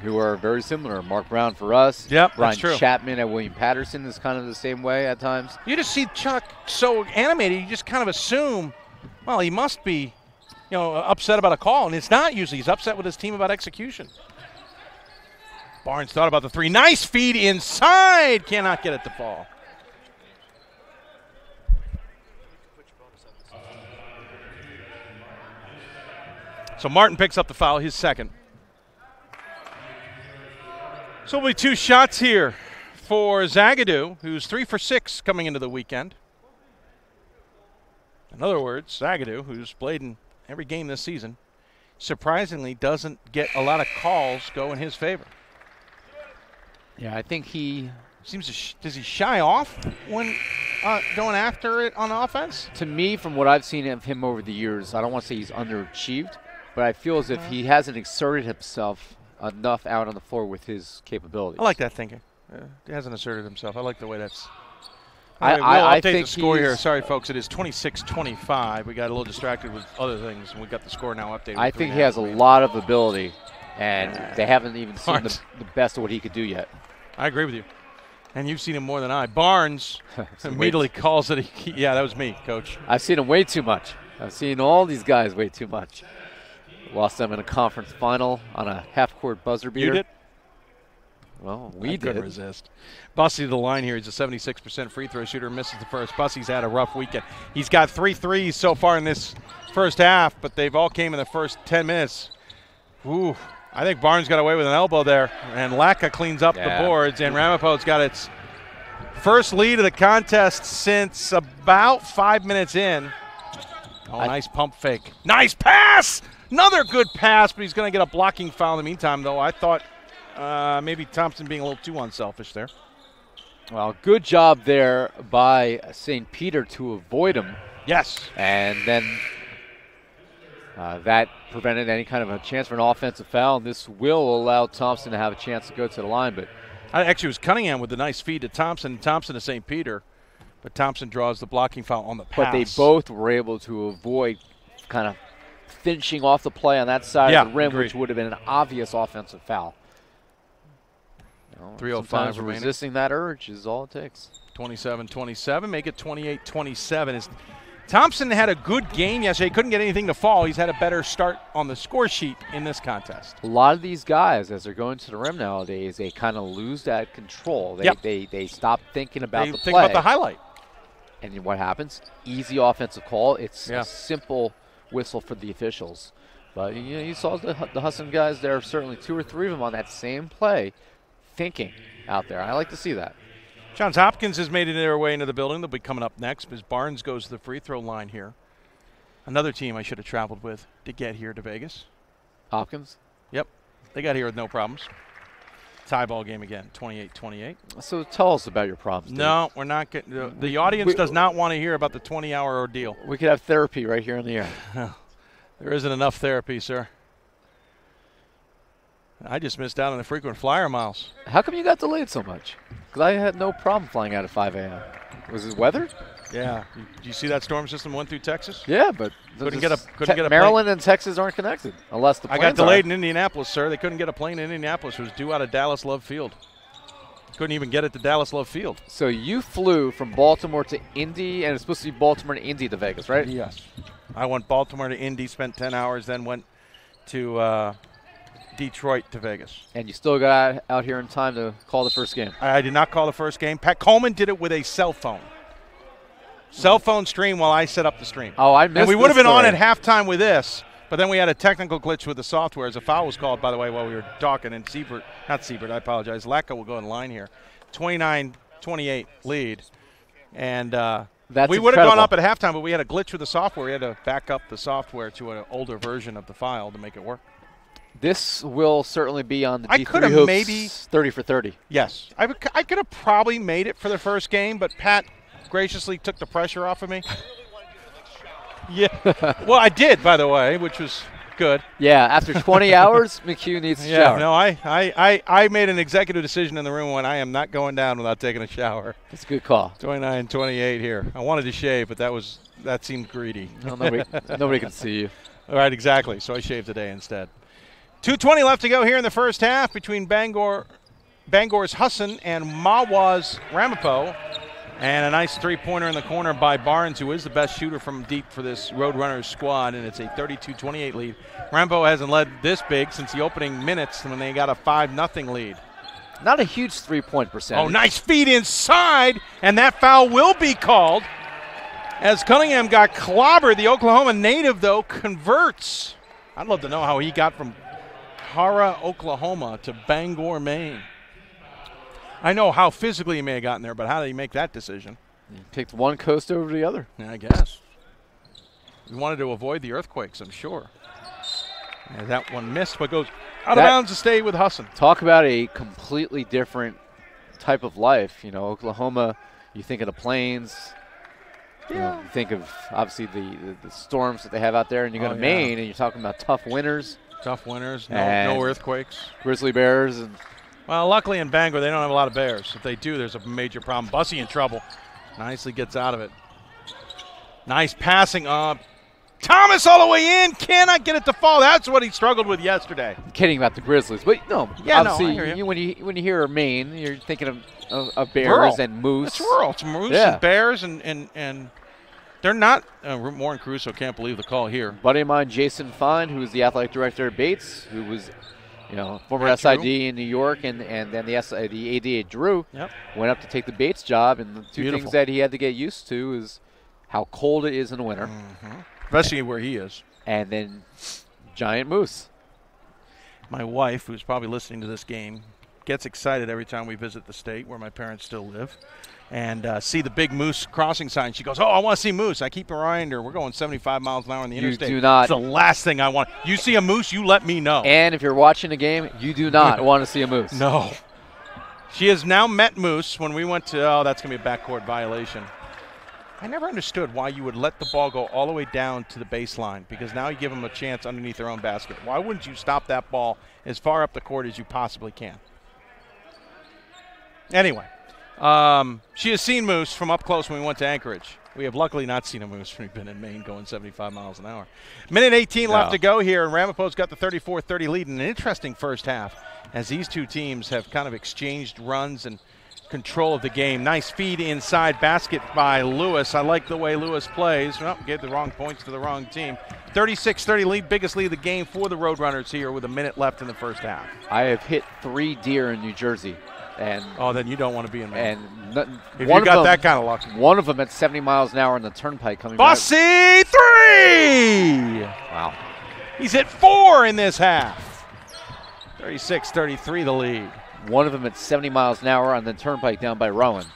S2: who are very similar. Mark Brown for us.
S1: Yep,
S2: Ryan
S1: that's true.
S2: Chapman at William Patterson is kind of the same way at times.
S1: You just see Chuck so animated, you just kind of assume, well, he must be, upset about a call, and it's not usually. He's upset with his team about execution. Barnes thought about the three. Nice feed inside. Cannot get it to fall. So Martin picks up the foul, his second. So it'll be 2 shots here for Zagadou, who's 3 for 6 coming into the weekend. In other words, Zagadou, who's played in every game this season, surprisingly doesn't get a lot of calls go in his favor.
S2: Yeah, I think he
S1: Seems to does he shy off when going after it on offense?
S2: To me, from what I've seen of him over the years, I don't want to say he's underachieved, but I feel as if he hasn't exerted himself enough out on the floor with his capabilities.
S1: I like that thinking. He hasn't asserted himself. I like the way that's.
S2: I
S1: We'll
S2: I
S1: update
S2: think
S1: the score here.
S2: he's-
S1: Sorry, folks. It is 26-25. We got a little distracted with other things, and we got the score now updated.
S2: I
S1: with
S2: think
S1: 3.5
S2: he has a
S1: remaining.
S2: lot of ability, and they haven't even seen
S1: Barnes.
S2: the best of what he could do yet.
S1: I agree with you. And you've seen him more than I. Barnes immediately calls it. Yeah, that was me, Coach.
S2: I've seen him way too much. I've seen all these guys way too much. Lost them in a conference final on a half-court buzzer beater.
S1: You did?
S2: Well,
S1: I
S2: we
S1: couldn't
S2: did.
S1: resist. Bussy to the line here. He's a 76% free throw shooter. Misses the first. Bussy's had a rough weekend. He's got 3 threes so far in this first half, but they've all came in the first 10 minutes. Ooh, I think Barnes got away with an elbow there, and Laka cleans up the boards, and Ramapo's got its first lead of the contest since about 5 minutes in. Oh, nice pump fake. Nice pass! Another good pass, but he's going to get a blocking foul in the meantime, though. I thought maybe Thompson being a little too unselfish there.
S2: Well, good job there by St. Peter to avoid him.
S1: Yes.
S2: And then that prevented any kind of a chance for an offensive foul, and this will allow Thompson to have a chance to go to the line. But
S1: Actually, it was Cunningham with the nice feed to Thompson. Thompson to St. Peter, but Thompson draws the blocking foul on the pass.
S2: But they both were able to avoid kind of finishing off the play on that side of the rim,
S1: agreed.
S2: which would have been an obvious offensive foul.
S1: 3:05
S2: Sometimes
S1: remaining.
S2: resisting that urge is all it takes.
S1: 27-27, make it 28-27. Thompson had a good game yesterday. He couldn't get anything to fall. He's had a better start on the score sheet in this contest.
S2: A lot of these guys, as they're going to the rim nowadays, they kind of lose that control. They stop thinking about
S1: They
S2: the
S1: think
S2: play.
S1: about the highlight.
S2: And what happens? Easy offensive call. It's
S1: Yeah.
S2: a simple whistle for the officials. But you saw the Husson guys there, certainly 2 or 3 of them on that same play, thinking out there. I like to see that.
S1: Johns Hopkins has made it their way into the building. They'll be coming up next as Barnes goes to the free throw line here. Another team I should have traveled with to get here to Vegas.
S2: Hopkins?
S1: Yep. They got here with no problems. Tie ball game again, 28-28.
S2: So tell us about your problems, Dave.
S1: No, we're not getting. The audience does not want to hear about the 20-hour ordeal.
S2: We could have therapy right here in the air.
S1: There isn't enough therapy, sir. I just missed out on the frequent flyer miles.
S2: How come you got delayed so much? Because I had no problem flying out at 5 a.m. Was it weather?
S1: Yeah. Do you see that storm system went through Texas?
S2: Yeah, but
S1: Couldn't get a
S2: Maryland and Texas aren't connected unless the
S1: I
S2: planes
S1: got delayed
S2: are.
S1: in Indianapolis, sir. They couldn't get a plane in Indianapolis. It was due out of Dallas Love Field. Couldn't even get it to Dallas Love Field.
S2: So you flew from Baltimore to Indy, and it's supposed to be Baltimore to Indy to Vegas, right?
S1: Yes. I went Baltimore to Indy, spent 10 hours, then went to Detroit to Vegas.
S2: And you still got out here in time to call the first game.
S1: I did not call the first game. Pat Coleman did it with a cell phone. Cell phone stream while I set up the stream.
S2: Oh, I missed
S1: And we would have
S2: this
S1: been on
S2: story.
S1: at halftime with this, But then we had a technical glitch with the software as a foul was called, by the way, while we were talking. And I apologize. Lacko will go in line here. 29-28 lead. And we would have gone up at halftime, but we had a glitch with the software. We had to back up the software to an older version of the file to make it work.
S2: This will certainly be on the
S1: I
S2: D3
S1: could have
S2: Hoops
S1: maybe
S2: 30 for 30.
S1: Yes. I could have probably made it for the first game, but Pat graciously took the pressure off of me. Yeah. Well, I did, by the way, which was good.
S2: Yeah, after 20 hours, McHugh needs a shower.
S1: No, I made an executive decision in the room when I am not going down without taking a shower.
S2: That's a good call.
S1: 29-28 here. I wanted to shave, but that seemed greedy.
S2: Well, nobody can see you.
S1: All right, exactly. So I shaved today instead. 2:20 left to go here in the first half between Bangor's Husson and Mawa's Ramapo. And a nice three-pointer in the corner by Barnes, who is the best shooter from deep for this Roadrunners squad, and it's a 32-28 lead. Ramapo hasn't led this big since the opening minutes when they got a 5-0 lead.
S2: Not a huge three-point percentage.
S1: Oh, nice feed inside, and that foul will be called as Cunningham got clobbered. The Oklahoma native, though, converts. I'd love to know how he got from Hara, Oklahoma to Bangor, Maine. I know how physically he may have gotten there, but how did he make that decision?
S2: He picked one coast over the other.
S1: Yeah, I guess. We wanted to avoid the earthquakes, I'm sure. And that one missed, but goes out of bounds to stay with Husson.
S2: Talk about a completely different type of life. You know, Oklahoma, you think of the plains.
S1: Yeah.
S2: You think of, obviously, the storms that they have out there, and you go to Maine, and you're talking about tough winters.
S1: Tough winters, no earthquakes.
S2: Grizzly bears. And
S1: well, luckily in Bangor, they don't have a lot of bears. If they do, there's a major problem. Bussy in trouble. Nicely gets out of it. Nice passing up. Thomas all the way in. Cannot get it to fall. That's what he struggled with yesterday.
S2: I'm kidding about the Grizzlies. But, no, obviously,
S1: I hear you.
S2: when you hear Maine, you're thinking of bears and moose.
S1: It's rural. It's moose and bears, and they're not. Warren Caruso can't believe the call here.
S2: Buddy of mine, Jason Fine, who was the athletic director at Bates, who was former SID in New York, and then the AD at Drew, went up to take the Bates job, and the two things that he had to get used to is how cold it is in the winter.
S1: Mm-hmm. Especially where he is.
S2: And then giant moose.
S1: My wife, who's probably listening to this game, gets excited every time we visit the state where my parents still live and see the big moose crossing sign. She goes, I want to see moose. I keep reminding her, we're going 75 miles an hour on the interstate.
S2: You do not.
S1: It's the last thing I want. You see a moose, you let me know.
S2: And if you're watching the game, you do not want to see a moose.
S1: No. She has now met moose when we went to, that's going to be a backcourt violation. I never understood why you would let the ball go all the way down to the baseline, because now you give them a chance underneath their own basket. Why wouldn't you stop that ball as far up the court as you possibly can? Anyway, she has seen moose from up close when we went to Anchorage. We have luckily not seen a moose when we've been in Maine going 75 miles an hour. Minute 18 left to go here, and Ramapo's got the 34-30 lead in an interesting first half as these two teams have kind of exchanged runs and control of the game. Nice feed inside basket by Lewis. I like the way Lewis plays. Gave the wrong points to the wrong team. 36-30 lead, biggest lead of the game for the Roadrunners here with a minute left in the first half.
S2: I have hit 3 deer in New Jersey. And
S1: then you don't want to be in Maine.
S2: And
S1: if you got that kind of luck.
S2: One of them at 70 miles an hour on the turnpike coming
S1: Bussy,
S2: back.
S1: 3!
S2: Wow.
S1: He's hit 4 in this half. 36-33 the lead.
S2: One of them at 70 miles an hour on the turnpike down by Rowan.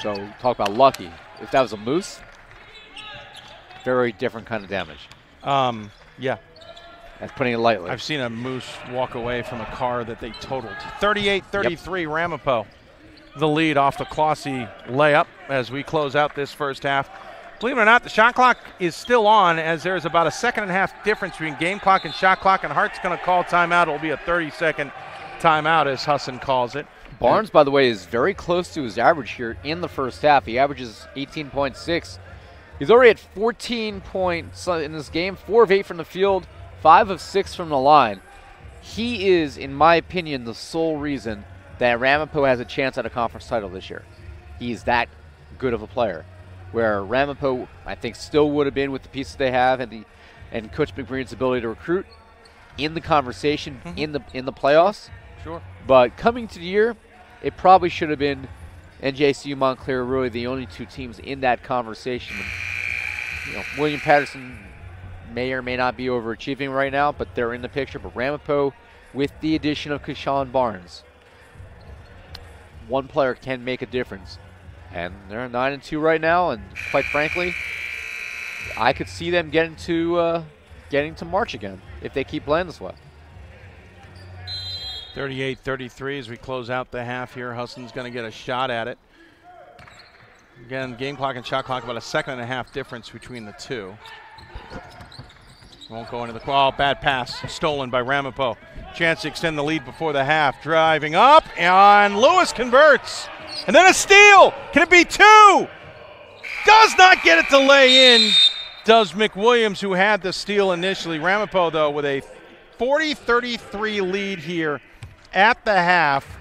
S2: So talk about lucky. If that was a moose, very different kind of damage.
S1: Yeah.
S2: That's putting it lightly.
S1: I've seen a moose walk away from a car that they totaled. 38-33 Ramapo. The lead off the Clossy layup as we close out this first half. Believe it or not, the shot clock is still on as there's about a second and a half difference between game clock and shot clock, and Hart's going to call timeout. It'll be a 30-second timeout as Husson calls it.
S2: Barnes, by the way, is very close to his average here in the first half. He averages 18.6. He's already at 14 points in this game, 4 of 8 from the field, 5 of 6 from the line. He is, in my opinion, the sole reason that Ramapo has a chance at a conference title this year. He's that good of a player. Where Ramapo, I think, still would have been with the pieces they have and Coach McBreen's ability to recruit in the conversation in the playoffs.
S1: Sure.
S2: But coming to the year, it probably should have been NJCU, Montclair, really the only 2 teams in that conversation. William Patterson may or may not be overachieving right now, but they're in the picture. But Ramapo, with the addition of Husson Barnes, one player can make a difference. And they're 9-2 right now, and quite frankly, I could see them getting to March again if they keep playing this way.
S1: 38-33 as we close out the half here. Husson's going to get a shot at it. Again, game clock and shot clock, about a 1.5 difference between the two. Won't go into the ball. Bad pass stolen by Ramapo. Chance to extend the lead before the half. Driving up, and Lewis converts. And then a steal. Can it be two? Does not get it to lay in. Does McWilliams, who had the steal initially. Ramapo, though, with a 40-33 lead here at the half.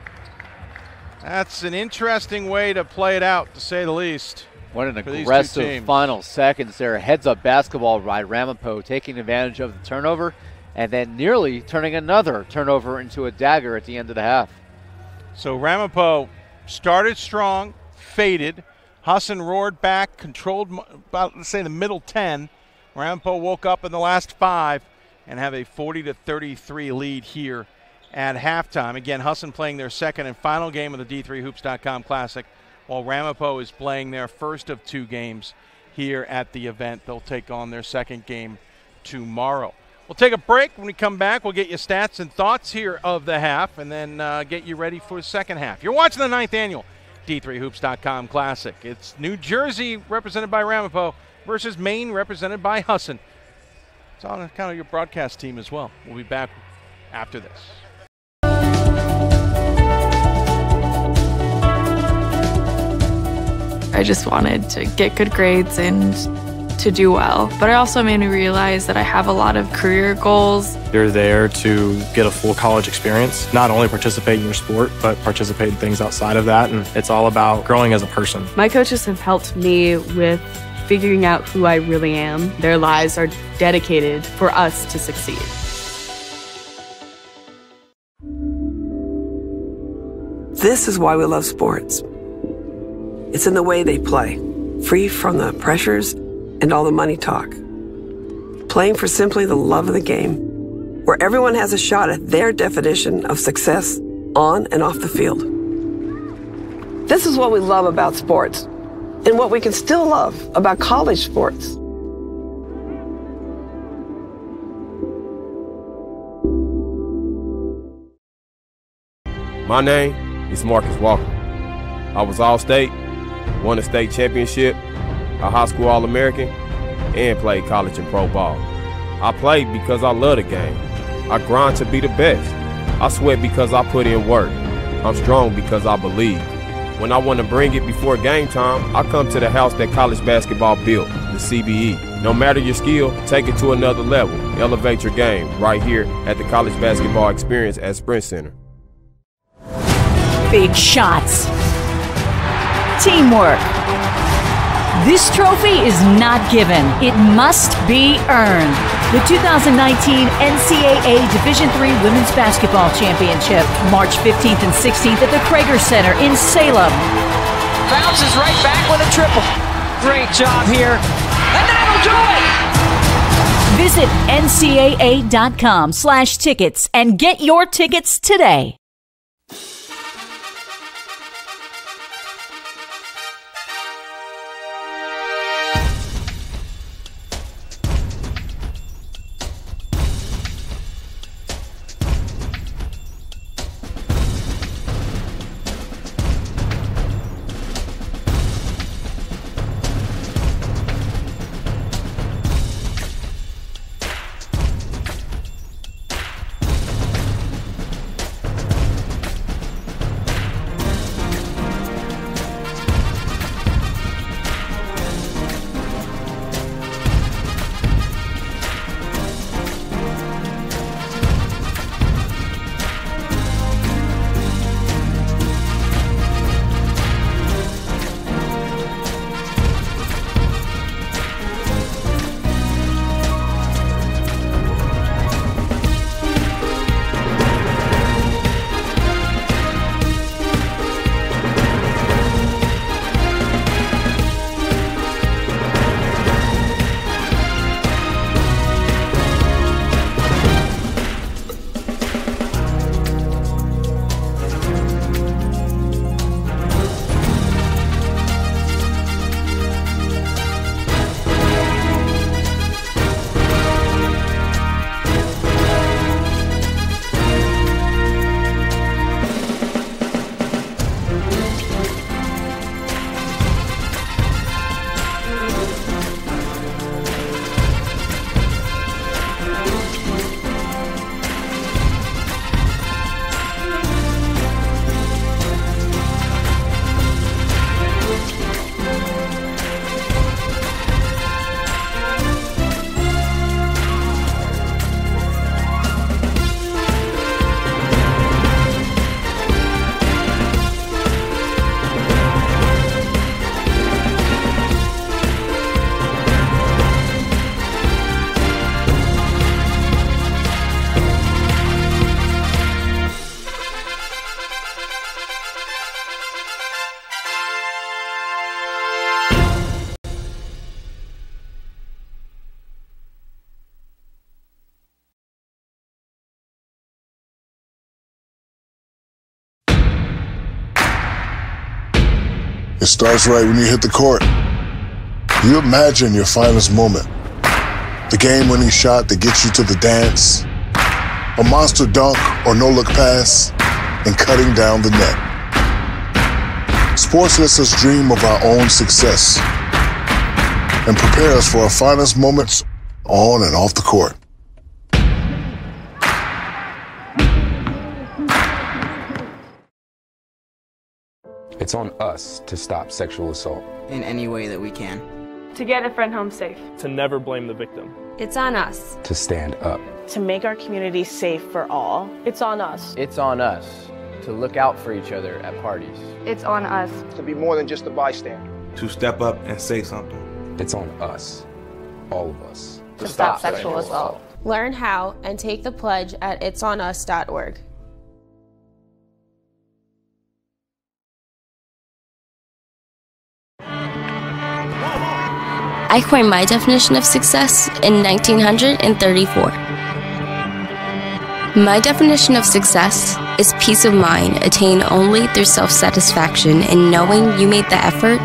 S1: That's an interesting way to play it out, to say the least.
S2: What an aggressive final seconds there. Heads-up basketball by Ramapo, taking advantage of the turnover and then nearly turning another turnover into a dagger at the end of the half.
S1: So Ramapo started strong, faded. Husson roared back, controlled about, let's say, the middle 10. Ramapo woke up in the last 5 and have a 40-33 lead here at halftime. Again, Husson playing their second and final game of the D3Hoops.com Classic, while Ramapo is playing their first of 2 games here at the event. They'll take on their second game tomorrow. We'll take a break. When we come back, we'll get you stats and thoughts here of the half and then get you ready for the second half. You're watching the 9th annual D3Hoops.com Classic. It's New Jersey, represented by Ramapo, versus Maine, represented by Husson. It's on kind of your broadcast team as well. We'll be back after this.
S4: I just wanted to get good grades and to do well. But it also made me realize that I have a lot of career goals.
S9: You're there to get a full college experience, not only participate in your sport, but participate in things outside of that. And it's all about growing as a person.
S10: My coaches have helped me with figuring out who I really am. Their lives are dedicated for us to succeed.
S11: This is why we love sports. It's in the way they play, free from the pressures and all the money talk. Playing for simply the love of the game, where everyone has a shot at their definition of success on and off the field. This is what we love about sports, and what we can still love about college sports.
S12: My name is Marcus Walker. I was All-State, won a state championship, a high school All-American, and played college and pro ball. I played because I love the game. I grind to be the best. I sweat because I put in work. I'm strong because I believe. When I want to bring it before game time, I come to the house that college basketball built, the CBE. No matter your skill, take it to another level. Elevate your game right here at the College Basketball Experience at Sprint Center.
S13: Big shots. Teamwork. This trophy is not given. It must be earned. The 2019 NCAA Division III Women's Basketball Championship, March 15th and 16th at the Krager Center in Salem.
S14: Bounces right back with a triple. Great job here. And that'll do it!
S13: Visit ncaa.com/tickets and get your tickets today.
S15: It starts right when you hit the court. You imagine your finest moment. The game-winning shot that gets you to the dance. A monster dunk or no-look pass, and cutting down the net. Sports lets us dream of our own success and prepare us for our finest moments on and off the court.
S16: It's on us to stop sexual assault.
S17: In any way that we can.
S18: To get a friend home safe.
S19: To never blame the victim.
S18: It's on us.
S16: To stand up.
S20: To make our community safe for all.
S18: It's on us.
S21: It's on us to look out for each other at parties.
S18: It's on us.
S22: To be more than just a bystander.
S23: To step up and say something.
S16: It's on us, all of us.
S18: To stop sexual assault.
S24: Learn how and take the pledge at itsonus.org.
S25: I coined my definition of success in 1934. My definition of success is peace of mind attained only through self-satisfaction in knowing you made the effort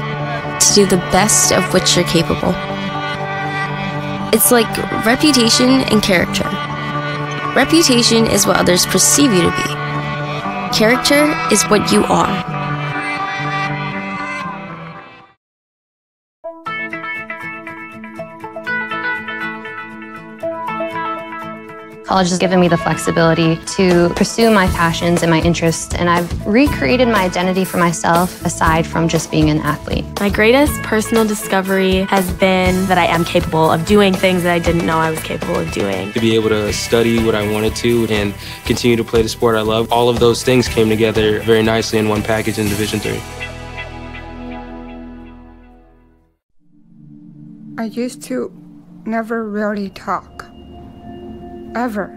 S25: to do the best of which you're capable. It's like reputation and character. Reputation is what others perceive you to be. Character is what you are.
S26: College has given me the flexibility to pursue my passions and my interests, and I've recreated my identity for myself aside from just being an athlete.
S4: My greatest personal discovery has been that I am capable of doing things that I didn't know I was capable of doing.
S27: To be able to study what I wanted to and continue to play the sport I love, all of those things came together very nicely in one package in Division III.
S28: I used to never really talk. Ever.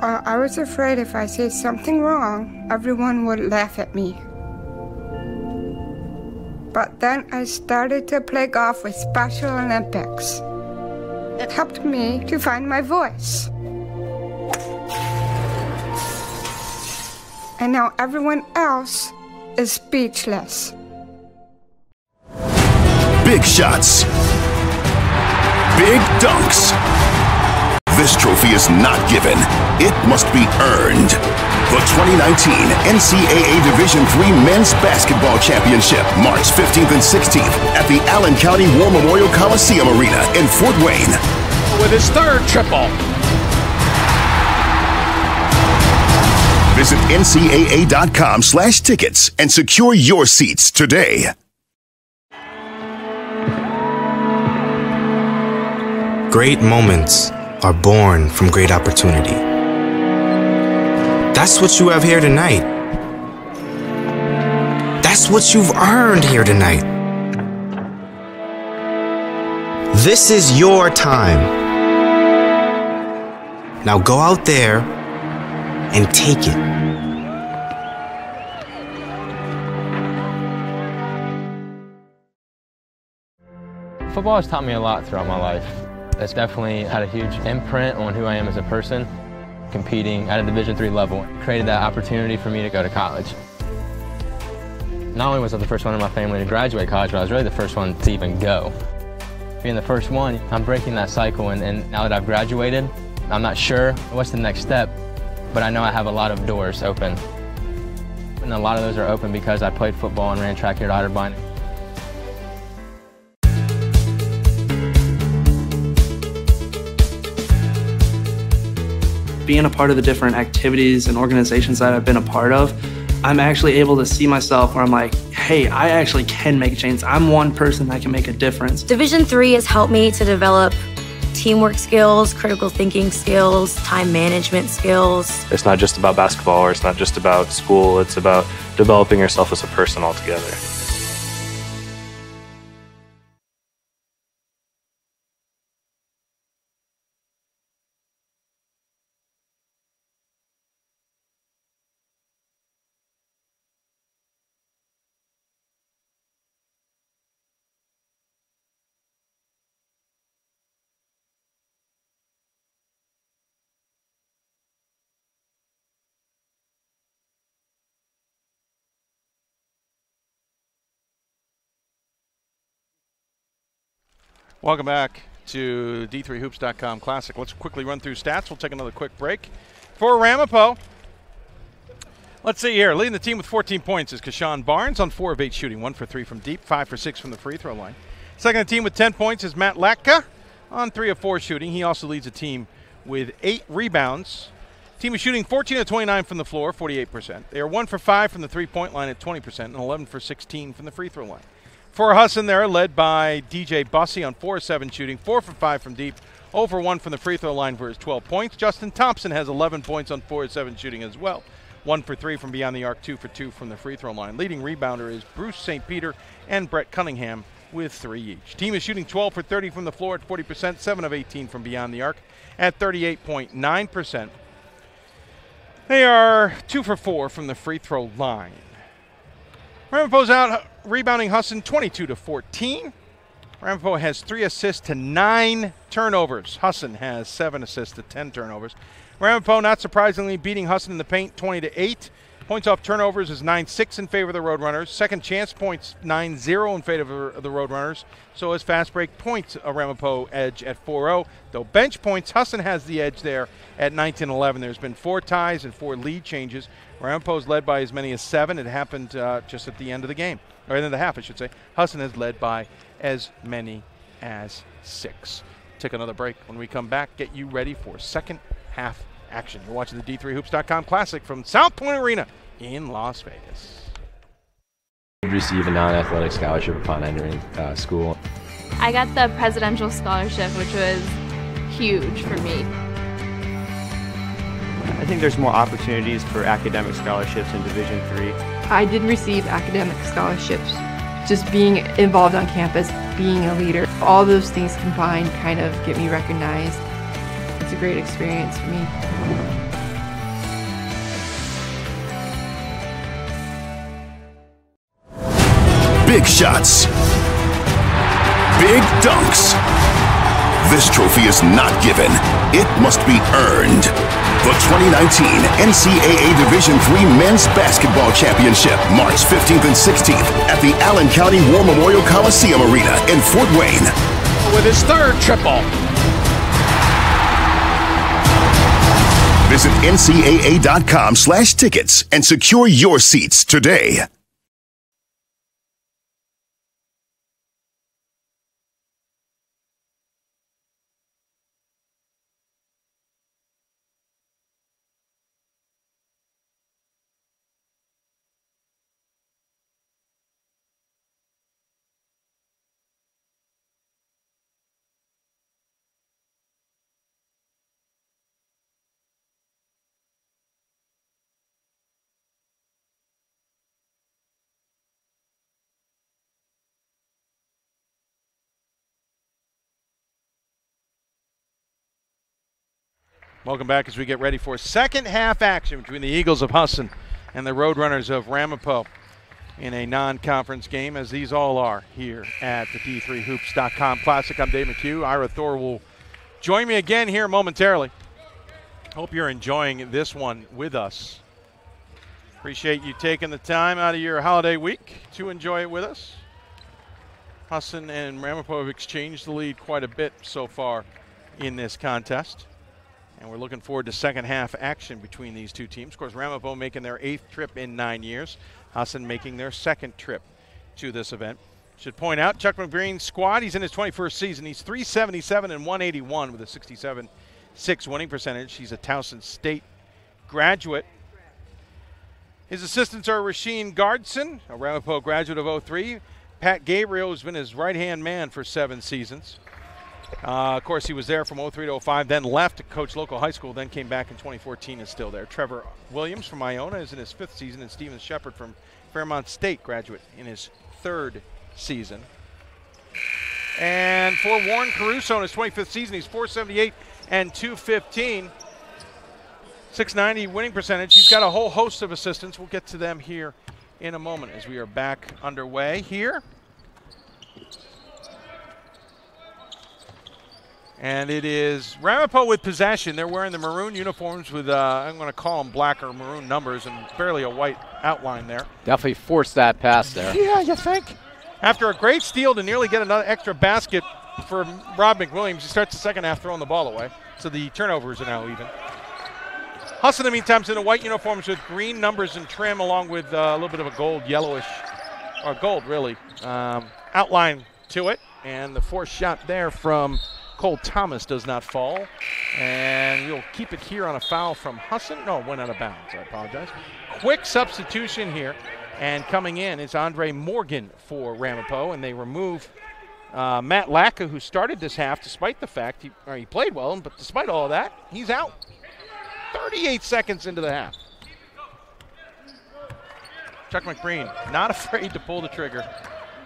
S28: I was afraid if I said something wrong, everyone would laugh at me. But then I started to play golf with Special Olympics. It helped me to find my voice. And now everyone else is speechless.
S7: Big shots. Big dunks. This trophy is not given. It must be earned. The 2019 NCAA Division III Men's Basketball Championship, March 15th and 16th at the Allen County War Memorial Coliseum Arena in Fort Wayne.
S1: With his third triple.
S7: Visit ncaa.com/tickets and secure your seats today.
S29: Great moments are born from great opportunity. That's what you have here tonight. That's what you've earned here tonight. This is your time. Now go out there and take it.
S30: Football has taught me a lot throughout my life. It's definitely had a huge imprint on who I am as a person. Competing at a Division III level created that opportunity for me to go to college. Not only was I the first one in my family to graduate college, but I was really the first one to even go. Being the first one, I'm breaking that cycle, and now that I've graduated, I'm not sure what's the next step, but I know I have a lot of doors open. And a lot of those are open because I played football and ran track here at Otterbein.
S31: Being a part of the different activities and organizations that I've been a part of, I'm actually able to see myself where I'm like, hey, I actually can make a change. I'm one person that can make a difference.
S25: Division III has helped me to develop teamwork skills, critical thinking skills, time management skills.
S9: It's not just about basketball, or it's not just about school. It's about developing yourself as a person altogether.
S1: Welcome back to D3Hoops.com Classic. Let's quickly run through stats. We'll take another quick break. For Ramapo, let's see here. Leading the team with 14 points is Husson Barnes on 4 of 8 shooting, 1 for 3 from deep, 5 for 6 from the free throw line. Second team with 10 points is Matt Latka on 3 of 4 shooting. He also leads the team with 8 rebounds. Team is shooting 14 of 29 from the floor, 48%. They are 1 for 5 from the three-point line at 20% and 11 for 16 from the free throw line. For Husson, they're led by DJ Bussey on 4 of 7 shooting, 4 for 5 from deep, 0 for 1 from the free throw line for his 12 points. Justin Thompson has 11 points on 4 of 7 shooting as well. 1 for 3 from beyond the arc, 2 for 2 from the free throw line. Leading rebounder is Bruce St. Peter and Brett Cunningham with 3 each. Team is shooting 12 for 30 from the floor at 40%, 7 of 18 from beyond the arc at 38.9%. They are 2 for 4 from the free throw line. Ramapo's out rebounding Husson 22 to 14. Ramapo has 3 assists to 9 turnovers. Husson has 7 assists to 10 turnovers. Ramapo, not surprisingly, beating Husson in the paint 20 to 8. Points off turnovers is 9-6 in favor of the Roadrunners. Second chance points 9-0 in favor of the Roadrunners. So is fast break points a Ramapo edge at 4-0. Though bench points, Husson has the edge there at 19-11. There's been 4 ties and 4 lead changes. Ramapo's led by as many as 7. It happened just at the end of the game, or end of the half, I should say. Husson has led by as many as 6. Take another break. When we come back, get you ready for second half action. You're watching the D3Hoops.com Classic from South Point Arena in Las Vegas.
S30: Receive a non-athletic scholarship upon entering school.
S4: I got the presidential scholarship, which was huge for me.
S2: I think there's more opportunities for academic scholarships in Division III.
S3: I did receive academic scholarships. Just being involved on campus, being a leader, all those things combined kind of get me recognized. It's a great experience for me.
S7: Big shots. Big dunks. This trophy is not given. It must be earned. The 2019 NCAA Division III Men's Basketball Championship, March 15th and 16th at the Allen County War Memorial Coliseum Arena in Fort Wayne.
S5: With his third triple.
S7: Visit ncaa.com/tickets and secure your seats today.
S1: Welcome back as we get ready for second half action between the Eagles of Husson and the Roadrunners of Ramapo in a non-conference game, as these all are here at the D3Hoops.com Classic. I'm Dave McHugh. Ira Thor will join me again here momentarily. Hope you're enjoying this one with us. Appreciate you taking the time out of your holiday week to enjoy it with us. Husson and Ramapo have exchanged the lead quite a bit so far in this contest. And we're looking forward to second half action between these two teams. Of course, Ramapo making their 8th trip in 9 years. Husson making their 2nd trip to this event. Should point out, Chuck McBreen's squad, he's in his 21st season. He's 377 and 181 with a 67.6 winning percentage. He's a Towson State graduate. His assistants are Rasheen Gardson, a Ramapo graduate of 03. Pat Gabriel has been his right-hand man for 7 seasons. Of course, he was there from 03 to 05, then left to coach local high school, then came back in 2014 and is still there. Trevor Williams from Iona is in his 5th season, and Steven Shepard from Fairmont State, graduate in his 3rd season. And for Warren Caruso in his 25th season, he's 478 and 215. 690 winning percentage. He's got a whole host of assistants. We'll get to them here in a moment as we are back underway here. And it is Ramapo with possession. They're wearing the maroon uniforms with, I'm going to call them black or maroon numbers and barely a white outline there.
S21: Definitely forced that pass there.
S1: Yeah, you think? After a great steal to nearly get another extra basket for Rob McWilliams. He starts the second half throwing the ball away. So the turnovers are now even. Husson, in the meantime, is in the white uniforms with green numbers and trim, along with a little bit of a gold, yellowish, or gold really, outline to it. And the forced shot there from Cole Thomas does not fall. And we'll keep it here on a foul from Husson. No, it went out of bounds. I apologize. Quick substitution here. And coming in is Andre Morgan for Ramapo. And they remove Matt Lacka, who started this half despite the fact he played well, but despite all of that, he's out. 38 seconds into the half. Chuck McBreen not afraid to pull the trigger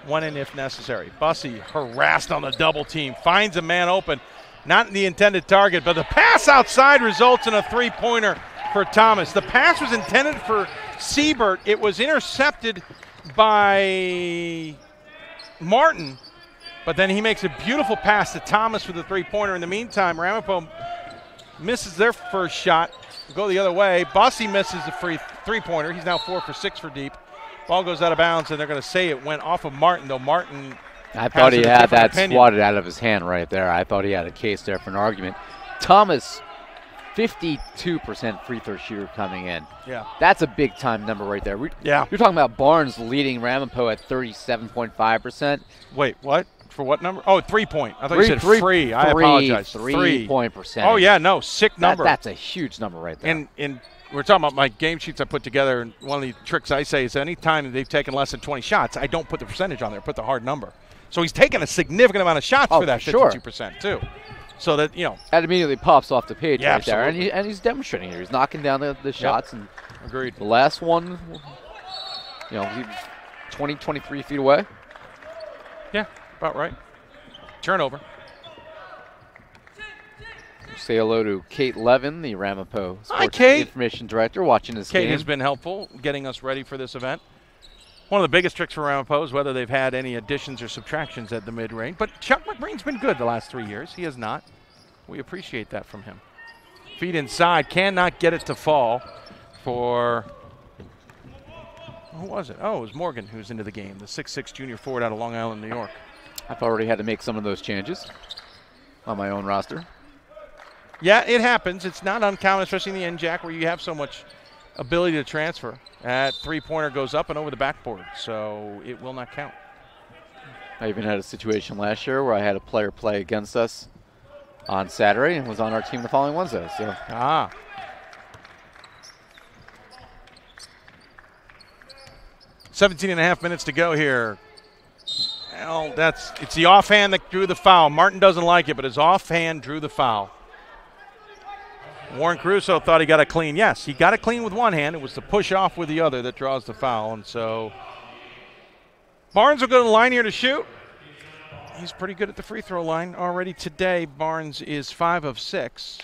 S1: when and if necessary. Bussey harassed on the double team, finds a man open, not the intended target, but the pass outside results in a three-pointer for Thomas. The pass was intended for Siebert. It was intercepted by Martin, but then he makes a beautiful pass to Thomas for the three-pointer. In the meantime, Ramapo misses their first shot. Go the other way. Bussey misses the free three-pointer. He's now 4 for 6 for deep. Ball goes out of bounds, and they're going to say it went off of Martin, though Martin
S6: I thought he had that swatted out of his hand right there. I thought he had a case there for an argument. Thomas, 52% free throw shooter coming in.
S1: Yeah.
S6: That's a big-time number right there.
S1: Yeah.
S6: You're talking about Barnes leading Ramapo at 37.5%.
S1: Wait, what? For what number? Oh, 3-point. I thought you said free. I apologize.
S6: 3-point percentage.
S1: Oh, yeah, no, sick number.
S6: That's a huge number right there.
S1: And we're talking about my game sheets I put together, and one of the tricks I say is any time they've taken less than 20 shots, I don't put the percentage on there, put the hard number. So he's taken a significant amount of shots for that 52% too. So that,
S6: that immediately pops off the page right there.
S1: Absolutely.
S6: And he's demonstrating here. He's knocking down the shots. And
S1: agreed.
S6: The last one, he's 20, 23 feet away.
S1: Yeah, about right. Turnover.
S6: Say hello to Kate Levin, the Ramapo Sports
S1: Kate.
S6: Information Director, watching this game.
S1: Kate has been helpful getting us ready for this event. One of the biggest tricks for Ramapo is whether they've had any additions or subtractions at the mid-range. But Chuck McBreen's been good the last 3 years. He has not. We appreciate that from him. Feet inside, cannot get it to fall for, who was it? Oh, it was Morgan who's into the game, the 6'6 junior forward out of Long Island, New York.
S6: I've already had to make some of those changes on my own roster.
S1: Yeah, it happens. It's not uncommon, especially in the NJAC where you have so much ability to transfer. That three-pointer goes up and over the backboard, so it will not count.
S6: I even had a situation last year where I had a player play against us on Saturday and was on our team the following Wednesday. So.
S1: 17 and a half minutes to go here. Well, it's the offhand that drew the foul. Martin doesn't like it, but his offhand drew the foul. Warren Caruso thought he got it clean. Yes, he got it clean with one hand. It was the push off with the other that draws the foul. And so Barnes will go to the line here to shoot. He's pretty good at the free throw line already today. Barnes is 5 of 6.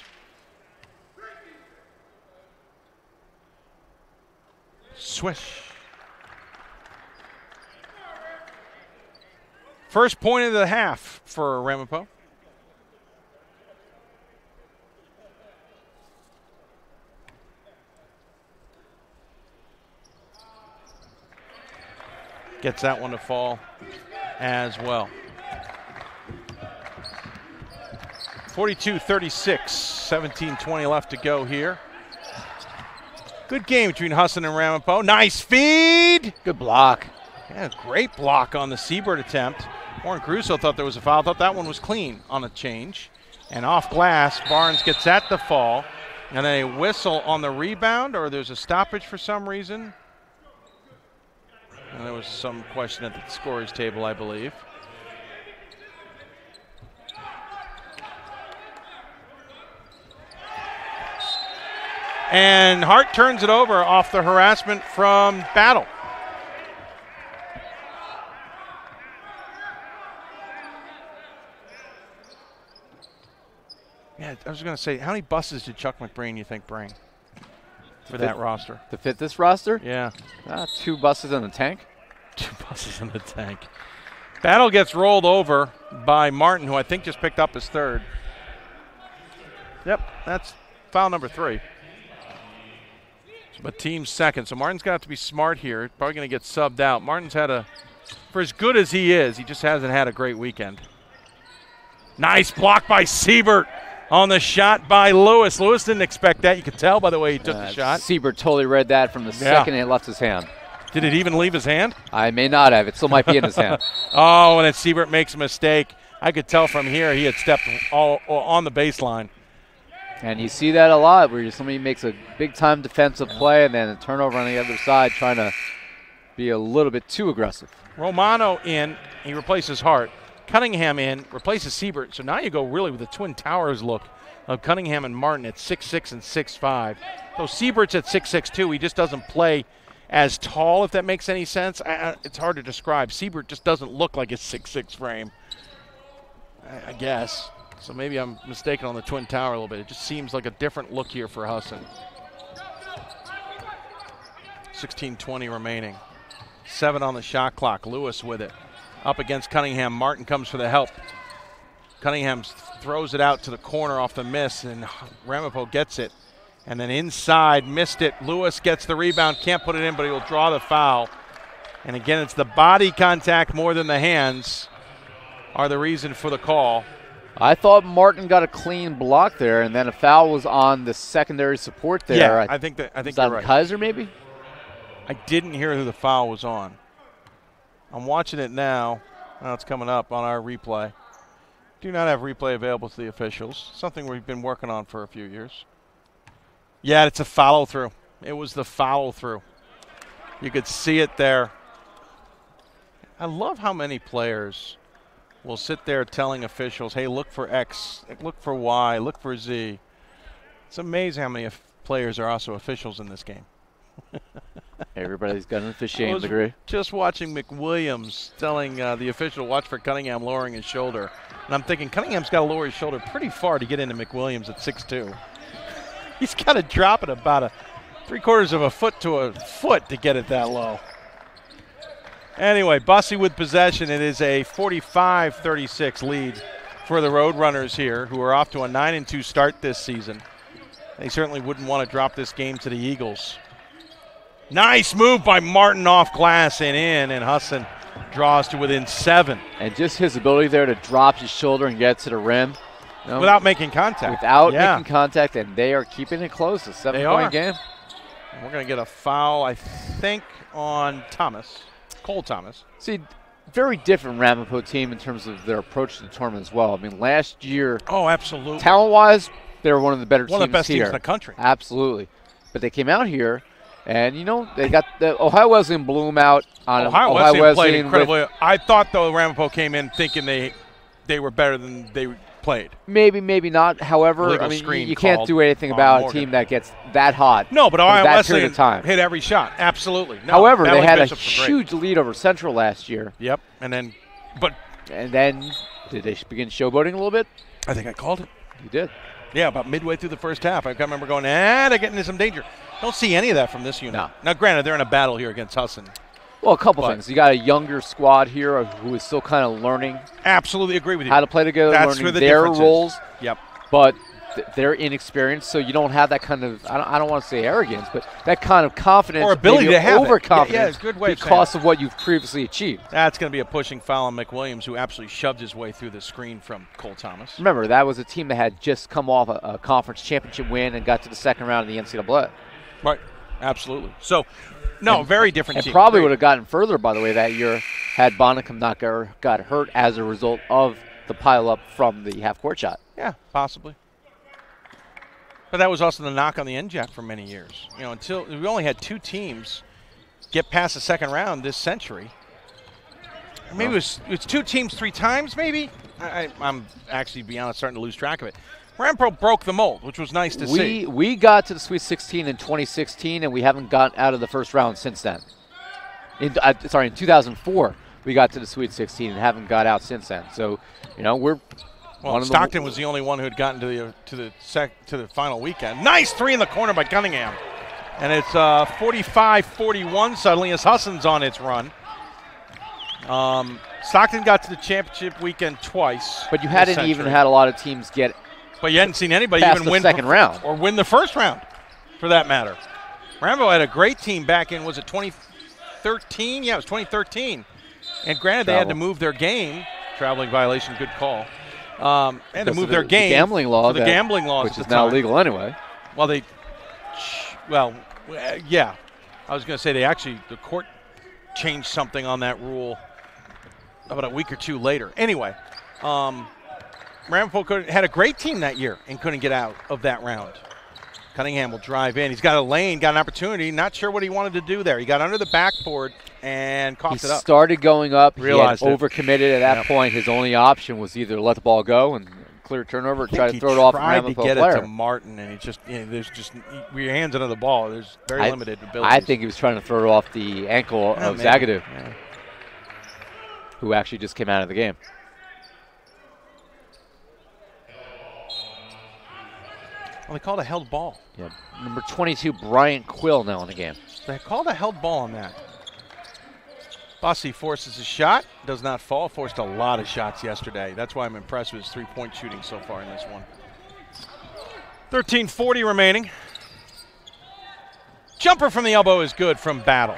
S1: Swish. First point of the half for Ramapo. Gets that one to fall as well. 42-36, 17-20 left to go here. Good game between Husson and Ramapo. Nice feed.
S6: Good block.
S1: Yeah, great block on the Siebert attempt. Warren Caruso thought there was a foul. Thought that one was clean on a change. And off glass, Barnes gets that to fall. And then a whistle on the rebound, or there's a stoppage for some reason. And there was some question at the scorer's table, I believe. And Hart turns it over off the harassment from Battle. Yeah, I was going to say, how many buses did Chuck McBreen, you think, bring for that roster?
S6: To fit this roster?
S1: Yeah.
S6: 2 buses in the tank.
S1: 2 buses in the tank. Battle gets rolled over by Martin, who I think just picked up his third. Yep, that's foul number 3. But team's second. So Martin's got to be smart here. Probably going to get subbed out. Martin's had for as good as he is, he just hasn't had a great weekend. Nice block by Siebert on the shot by Lewis. Lewis didn't expect that. You could tell by the way he took the shot.
S6: Siebert totally read that from the second it left his hand.
S1: Did it even leave his hand?
S6: I may not have. It still might be in his hand.
S1: Oh, and then Siebert makes a mistake. I could tell from here he had stepped all on the baseline.
S6: And you see that a lot where somebody makes a big-time defensive play and then a turnover on the other side trying to be a little bit too aggressive.
S1: Romano in. He replaces Hart. Cunningham in, replaces Siebert. So now you go really with the Twin Towers look of Cunningham and Martin at 6'6" and 6'5". So Siebert's at 6'6" too. He just doesn't play as tall, if that makes any sense. It's hard to describe. Siebert just doesn't look like his 6'6" frame, I guess. So maybe I'm mistaken on the Twin Tower a little bit. It just seems like a different look here for Husson. 16:20 remaining. 7 on the shot clock. Lewis with it. Up against Cunningham. Martin comes for the help. Cunningham throws it out to the corner off the miss, and Ramapo gets it. And then inside, missed it. Lewis gets the rebound, can't put it in, but he'll draw the foul. And again, it's the body contact more than the hands are the reason for the call.
S6: I thought Martin got a clean block there, and then a foul was on the secondary support there.
S1: Yeah, I think you're right.
S6: Kaiser, maybe?
S1: I didn't hear who the foul was on. I'm watching it now. Now it's coming up on our replay. Do not have replay available to the officials. Something we've been working on for a few years. Yeah, it's a follow-through. It was the follow-through. You could see it there. I love how many players will sit there telling officials, hey, look for X, look for Y, look for Z. It's amazing how many players are also officials in this game.
S6: Everybody's got an officiating degree.
S1: Just watching McWilliams telling the official, watch for Cunningham lowering his shoulder. And I'm thinking Cunningham's got to lower his shoulder pretty far to get into McWilliams at 6'2". He's got to drop it about 3/4 of a foot to a foot to get it that low. Anyway, Bussey with possession. It is a 45-36 lead for the Roadrunners here, who are off to a 9-2 start this season. They certainly wouldn't want to drop this game to the Eagles. Nice move by Martin off glass and in, and Husson draws to within 7.
S6: And just his ability there to drop his shoulder and get to the rim.
S1: Without making contact.
S6: Without making contact, and they are keeping it close. A 7-point game.
S1: And we're going to get a foul, I think, on Cole Thomas.
S6: See, very different Ramapo team in terms of their approach to the tournament as well. I mean, last year,
S1: absolutely,
S6: talent-wise, they were one of the better teams here.
S1: One of the best teams in the country.
S6: Absolutely. But they came out here, and, they got the Ohio Wesleyan Bloom out on
S1: Ohio Wesleyan played incredibly. I thought, though, Ramapo came in thinking they were better than they played.
S6: Maybe, maybe not. However, you can't do anything about a team that gets that hot.
S1: No, but Ohio Wesleyan
S6: time.
S1: Hit every shot. Absolutely. No,
S6: however, they had a huge lead over Central last year.
S1: Yep. And then
S6: did they begin showboating a little bit?
S1: I think I called it.
S6: You did.
S1: Yeah, about midway through the first half. I remember going, they're getting into some danger. Don't see any of that from this unit.
S6: No.
S1: Now, granted, they're in a battle here against Husson.
S6: Well, a couple things. You got a younger squad here who is still kind of learning.
S1: Absolutely agree with you.
S6: How to play together, learning their roles.
S1: Yep.
S6: But they're inexperienced, so you don't have that kind of, I don't want to say arrogance, but that kind of confidence.
S1: Or ability to have
S6: overconfidence.
S1: Yeah, it's a good way
S6: because of what you've previously achieved.
S1: That's going to be a pushing foul on McWilliams, who absolutely shoved his way through the screen from Cole Thomas.
S6: Remember, that was a team that had just come off a conference championship win and got to the second round of the NCAA.
S1: Right. Absolutely. So, very different team.
S6: And probably would have gotten further, by the way, that year had Bonnicum not got hurt as a result of the pile-up from the half-court shot.
S1: Yeah, possibly. But that was also the knock on the NJAC for many years. Until we only had 2 teams get past the second round this century. Maybe it was 2 teams 3 times, maybe? I'm actually, to be honest, starting to lose track of it. Ramapo broke the mold, which was nice to see.
S6: We got to the Sweet 16 in 2016, and we haven't gotten out of the first round since then. In 2004, we got to the Sweet 16 and haven't got out since then. So, we're
S1: Stockton was the only one who had gotten to the final weekend. Nice 3 in the corner by Cunningham, and it's 45-41 suddenly as Husson's on its run. Stockton got to the championship weekend twice,
S6: but you hadn't even had a lot of teams get.
S1: But you hadn't seen anybody even win
S6: the second round
S1: or win the first round, for that matter. Ramapo had a great team back in, was it 2013? Yeah, it was 2013. And granted, they had to move their game. Traveling violation, good call. And to move their game.
S6: The gambling law.
S1: The gambling laws,
S6: which is now legal anyway.
S1: Well, yeah. I was going to say the court changed something on that rule about a week or two later. Anyway, Ramapo had a great team that year and couldn't get out of that round. Cunningham will drive in. He's got a lane, got an opportunity. Not sure what he wanted to do there. He got under the backboard and coughed it up.
S6: He started going up.
S1: Realized
S6: he had overcommitted at that point. His only option was either let the ball go and clear turnover, try to throw it off.
S1: Tried to get it to Martin, and he just, there's just with your hands under the ball. There's very limited ability.
S6: I think he was trying to throw it off the ankle of Zagadou, who actually just came out of the game.
S1: Well, they called a held ball.
S6: Yeah, number 22, Bryant Quill, now in the game.
S1: They called a held ball on that. Bussey forces a shot, does not fall. Forced a lot of shots yesterday. That's why I'm impressed with his three-point shooting so far in this one. 13:40 remaining. Jumper from the elbow is good from Battle.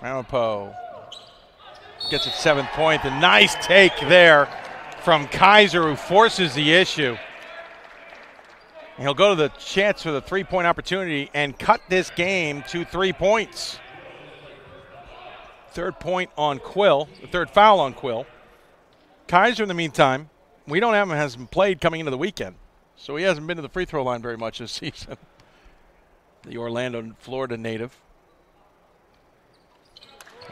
S1: Ramapo gets its 7th point. The nice take there from Kaiser, who forces the issue. And he'll go to the chance for the three-point opportunity and cut this game to 3 points. 3rd point on Quill, the 3rd foul on Quill. Kaiser, in the meantime, we don't have him, hasn't played coming into the weekend, so he hasn't been to the free throw line very much this season. The Orlando, Florida native.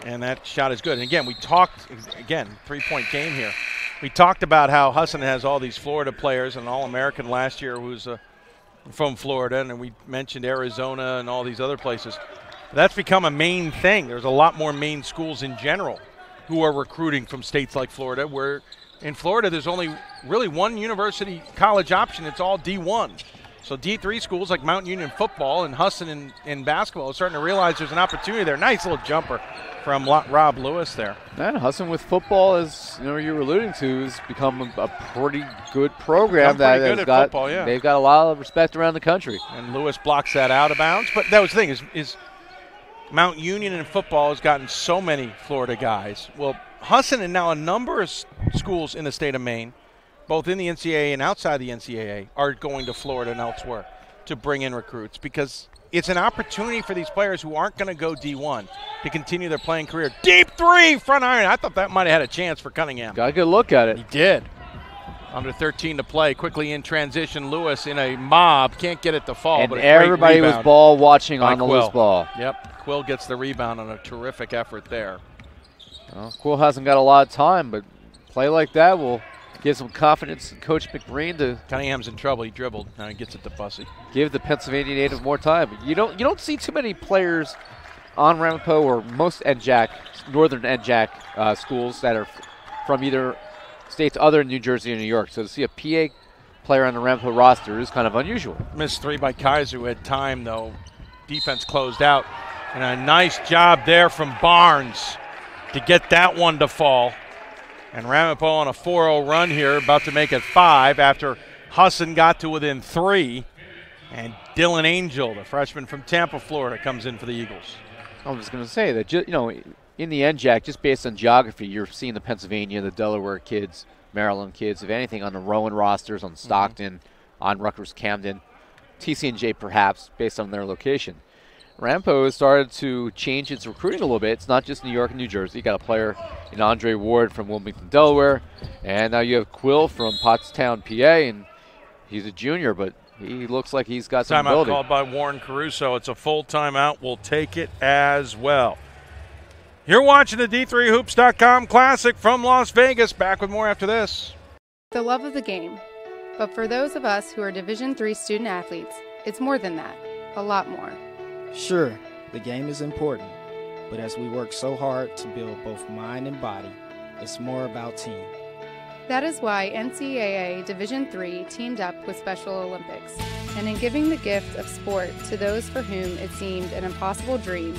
S1: And that shot is good. And again, we talked, three-point game here. We talked about how Husson has all these Florida players, an All-American last year who's from Florida, and we mentioned Arizona and all these other places. That's become a main thing. There's a lot more Maine schools in general who are recruiting from states like Florida, where in Florida there's only really one university college option. It's all D1. So D3 schools like Mount Union football and Husson in basketball are starting to realize there's an opportunity there. Nice little jumper from Rob Lewis there.
S6: And Husson with football, as you were alluding to, has become a pretty good program.
S1: Football, yeah.
S6: They've got a lot of respect around the country.
S1: And Lewis blocks that out of bounds. But that was the thing is Mount Union in football has gotten so many Florida guys. Well, Husson and now a number of schools in the state of Maine, both in the NCAA and outside the NCAA, are going to Florida and elsewhere to bring in recruits because it's an opportunity for these players who aren't going to go D1 to continue their playing career. Deep three, front iron. I thought that might have had a chance for Cunningham.
S6: Got a good look at it.
S1: He did. Under 13 to play. Quickly in transition, Lewis in a mob. Can't get it to fall,
S6: and
S1: but
S6: everybody was ball watching on the loose ball.
S1: Yep, Quill gets the rebound on a terrific effort there.
S6: Well, Quill hasn't got a lot of time, but play like that will give some confidence in Coach McBreen to.
S1: Cunningham's in trouble. He dribbled. Now he gets it to Bussey.
S6: Give the Pennsylvania native more time. But you don't see too many players on Ramapo or most NJAC, northern NJAC schools that are from either states other than New Jersey or New York. So to see a PA player on the Ramapo roster is kind of unusual.
S1: Missed three by Kaiser, who had time though. Defense closed out, and a nice job there from Barnes to get that one to fall. And Ramapo on a 4-0 run here, about to make it 5 after Husson got to within 3. And Dylan Angel, the freshman from Tampa, Florida, comes in for the Eagles.
S6: I was going to say that, in the NJAC, just based on geography, you're seeing the Pennsylvania, the Delaware kids, Maryland kids, if anything, on the Rowan rosters, on Stockton, on Rutgers, Camden, TC&J perhaps, based on their location. Ramapo has started to change its recruiting a little bit. It's not just New York and New Jersey. You got a player in Andre Ward from Wilmington, Delaware, and now you have Quill from Pottstown, PA, and he's a junior, but he looks like he's got some ability.
S1: Timeout called by Warren Caruso. It's a full timeout. We'll take it as well. You're watching the D3Hoops.com Classic from Las Vegas. Back with more after this.
S8: The love of the game. But for those of us who are Division III student athletes, it's more than that. A lot more.
S10: Sure, the game is important, but as we work so hard to build both mind and body, it's more about team.
S8: That is why NCAA Division III teamed up with Special Olympics, and in giving the gift of sport to those for whom it seemed an impossible dream,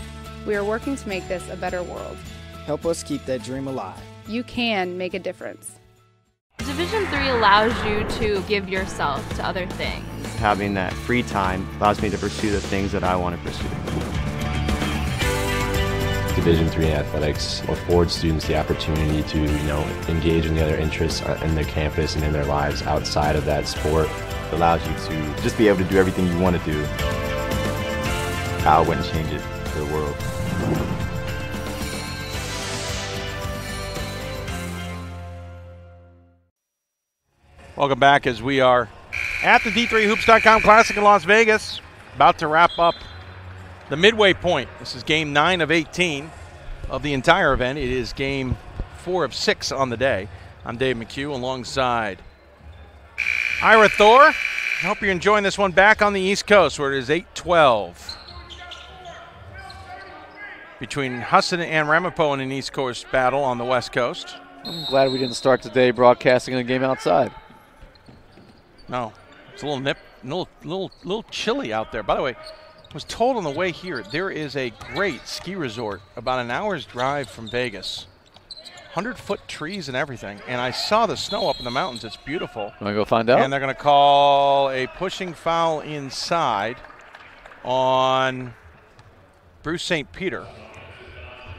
S8: we are working to make this a better world.
S10: Help us keep that dream alive.
S8: You can make a difference.
S4: Division III allows you to give yourself to other things.
S2: Having that free time allows me to pursue the things that I want to pursue.
S27: Division III athletics affords students the opportunity to, engage in the other interests in their campus and in their lives outside of that sport.
S11: It allows you to just be able to do everything you want to do. I wouldn't change it for the world.
S1: Welcome back as we are at the D3Hoops.com Classic in Las Vegas, about to wrap up the midway point. This is game 9 of 18 of the entire event. It is game 4 of 6 on the day. I'm Dave McHugh alongside Ira Thor. I hope you're enjoying this one back on the East Coast where it is 8-12 between Husson and Ramapo in an East Coast battle on the West Coast.
S6: I'm glad we didn't start today broadcasting a game outside.
S1: No, it's a little chilly out there. By the way, I was told on the way here there is a great ski resort about an hour's drive from Vegas. 100-foot trees and everything. And I saw the snow up in the mountains. It's beautiful.
S6: Want to go find out?
S1: And they're going to call a pushing foul inside on Bruce St. Peter.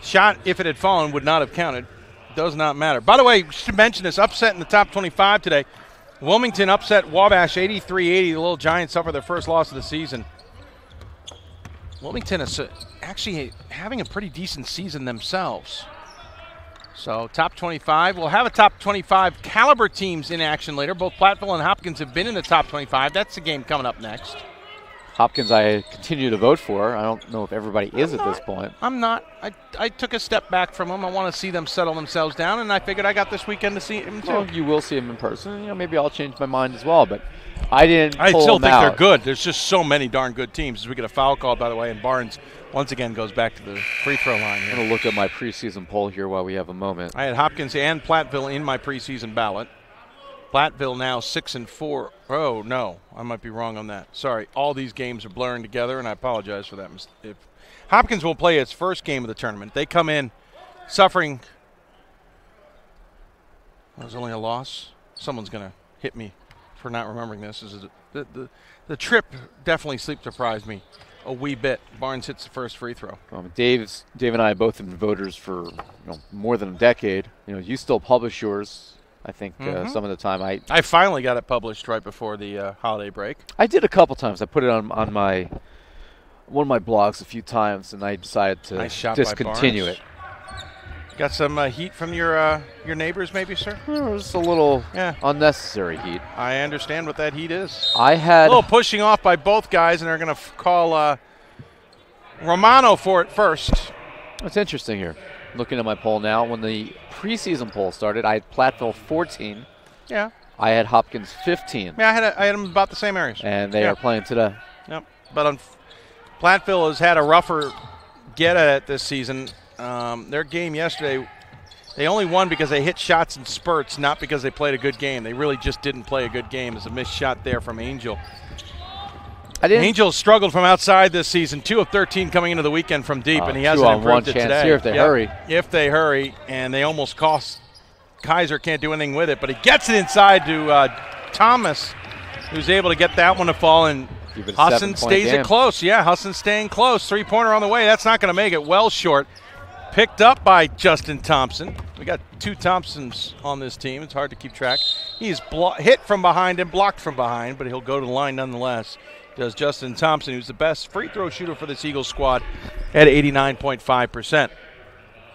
S1: Shot, if it had fallen, would not have counted. Does not matter. By the way, we should mention this upset in the top 25 today. Wilmington upset Wabash 83-80. The Little Giants suffer their first loss of the season. Wilmington is actually having a pretty decent season themselves. So top 25. We'll have a top 25 caliber teams in action later. Both Platteville and Hopkins have been in the top 25. That's the game coming up next.
S6: Hopkins I continue to vote for. I don't know if everybody is at this point.
S1: I'm not. I took a step back from them. I want to see them settle themselves down, and I figured I got this weekend to see them too.
S6: Well, you will see them in person. Maybe I'll change my mind as well, but I didn't
S1: I
S6: pull
S1: still
S6: them
S1: think
S6: out.
S1: they're good. There's just so many darn good teams. As we get a foul call, by the way, and Barnes once again goes back to the free throw line here.
S6: I'm going to look at my preseason poll here while we have a moment.
S1: I had Hopkins and Platteville in my preseason ballot. Platteville now 6-4. Oh, no, I might be wrong on that. Sorry, all these games are blurring together, and I apologize for that. If Hopkins will play its first game of the tournament. They come in suffering. That was only a loss. Someone's going to hit me for not remembering this. The trip definitely sleep surprised me a wee bit. Barnes hits the first free throw.
S6: Dave and I both have been voters for more than a decade. You still publish yours. I think some of the time I
S1: finally got it published right before the holiday break.
S6: I did a couple times. I put it on my one of my blogs a few times, and I decided to discontinue it.
S1: Got some heat from your neighbors, maybe, sir?
S6: It was a little unnecessary heat.
S1: I understand what that heat is.
S6: I had
S1: a little pushing off by both guys, and they're going to call Romano for it first.
S6: It's interesting here. Looking at my poll now, when the preseason poll started, I had Platteville 14.
S1: Yeah.
S6: I had Hopkins 15.
S1: Yeah, I had them about the same areas.
S6: And they are playing today.
S1: Yep. But Platteville has had a rougher get at it this season. Their game yesterday, they only won because they hit shots in spurts, not because they played a good game. They really just didn't play a good game. There's a missed shot there from Angel. Angel struggled from outside this season, 2 of 13 coming into the weekend from deep, and he hasn't improved it today.
S6: Here if they hurry.
S1: If they hurry, and they almost cost Kaiser, can't do anything with it, but he gets it inside to Thomas, who's able to get that one to fall, and Husson stays it close. Yeah, Husson staying close. Three-pointer on the way. That's not going to make it. Well short. Picked up by Justin Thompson. We got 2 Thompsons on this team. It's hard to keep track. He's hit from behind and blocked from behind, but he'll go to the line nonetheless. Does Justin Thompson, who's the best free throw shooter for this Eagles squad at 89.5%.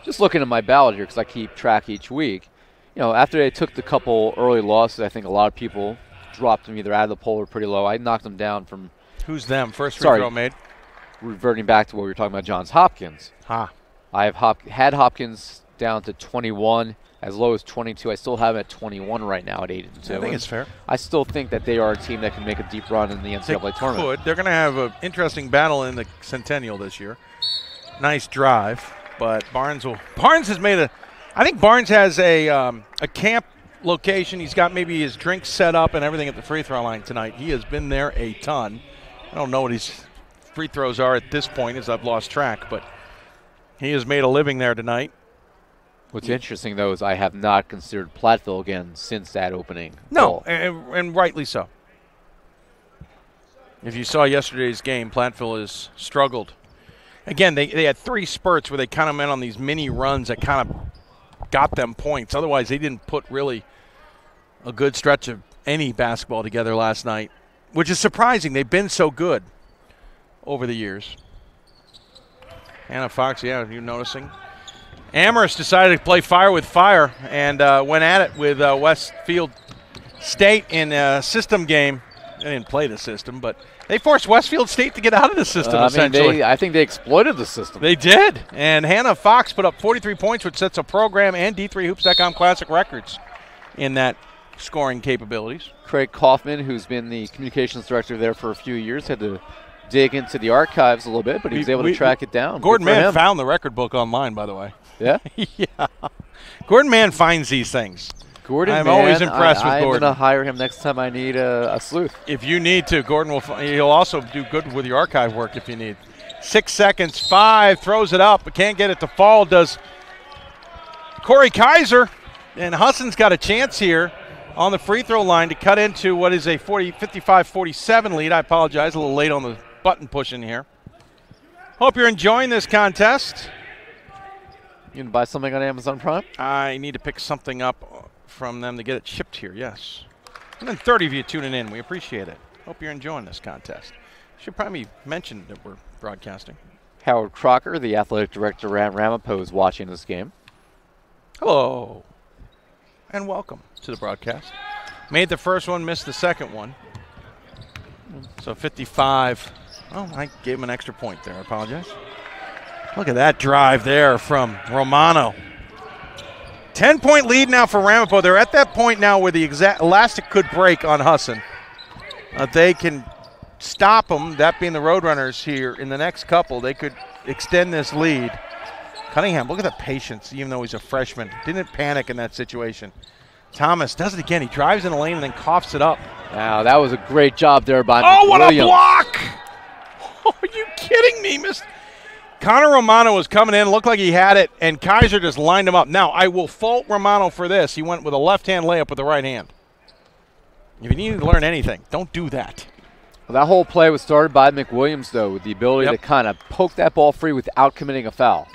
S6: Just looking at my ballot here because I keep track each week. After they took the couple early losses, I think a lot of people dropped them either out of the poll or pretty low. I knocked them down from.
S1: Who's them? First free throw made.
S6: Reverting back to what we were talking about, Johns Hopkins. I have had Hopkins down to 21, as low as 22. I still have him at 21 right now at 8-2.
S1: I think it's fair.
S6: I still think that they are a team that can make a deep run in the NCAA tournament.
S1: They're going to have an interesting battle in the Centennial this year. Nice drive, but Barnes has made I think Barnes has a camp location. He's got maybe his drink set up and everything at the free throw line tonight. He has been there a ton. I don't know what his free throws are at this point as I've lost track, but he has made a living there tonight.
S6: What's interesting, though, is I have not considered Platteville again since that opening.
S1: No, and rightly so. If you saw yesterday's game, Platteville has struggled. again, they had 3 spurts where they kind of went on these mini runs that kind of got them points. Otherwise, they didn't put really a good stretch of any basketball together last night, which is surprising. They've been so good over the years. Hannah Fox, yeah, you're noticing. Amherst decided to play fire with fire and went at it with Westfield State in a system game. They didn't play the system, but they forced Westfield State to get out of the system, essentially.
S6: I think they exploited the system.
S1: They did. And Hannah Fox put up 43 points, which sets a program and D3Hoops.com Classic records in that scoring capabilities.
S6: Craig Kaufman, who's been the communications director there for a few years, had to dig into the archives a little bit, but he was able to track it down.
S1: Gordon Mann found the record book online, by the way.
S6: Yeah?
S1: Yeah. Gordon Mann finds these things.
S6: I'm
S1: always impressed with Gordon.
S6: I'm going to hire him next time I need a sleuth.
S1: If you need to, Gordon he'll also do good with your archive work if you need. 6 seconds, 5, throws it up, but can't get it to fall, does Corey Kaiser. And Husson's got a chance here on the free throw line to cut into what is a 55-47 lead. I apologize, a little late on the button pushing here. Hope you're enjoying this contest.
S6: You can buy something on Amazon Prime?
S1: I need to pick something up from them to get it shipped here, yes. And then 30 of you tuning in. We appreciate it. Hope you're enjoying this contest. Should probably mention that we're broadcasting.
S6: Howard Crocker, the athletic director at Ramapo, is watching this game.
S1: Hello. And welcome to the broadcast. Made the first one, missed the second one. So 55. Oh, I gave him an extra point there. I apologize. Look at that drive there from Romano. 10-point lead now for Ramapo. They're at that point now where the elastic could break on Husson. They can stop them, that being the Roadrunners here, in the next couple. They could extend this lead. Cunningham, look at the patience, even though he's a freshman. Didn't panic in that situation. Thomas does it again. He drives in the lane and then coughs it up.
S6: Wow, that was a great job there by
S1: McWilliams. What a block! Oh, are you kidding me, Mr. Connor Romano was coming in, looked like he had it, and Kaiser just lined him up. Now, I will fault Romano for this. He went with a left-hand layup with the right hand. If you need to learn anything, don't do that.
S6: Well, that whole play was started by McWilliams, though, with the ability to kind of poke that ball free without committing a foul.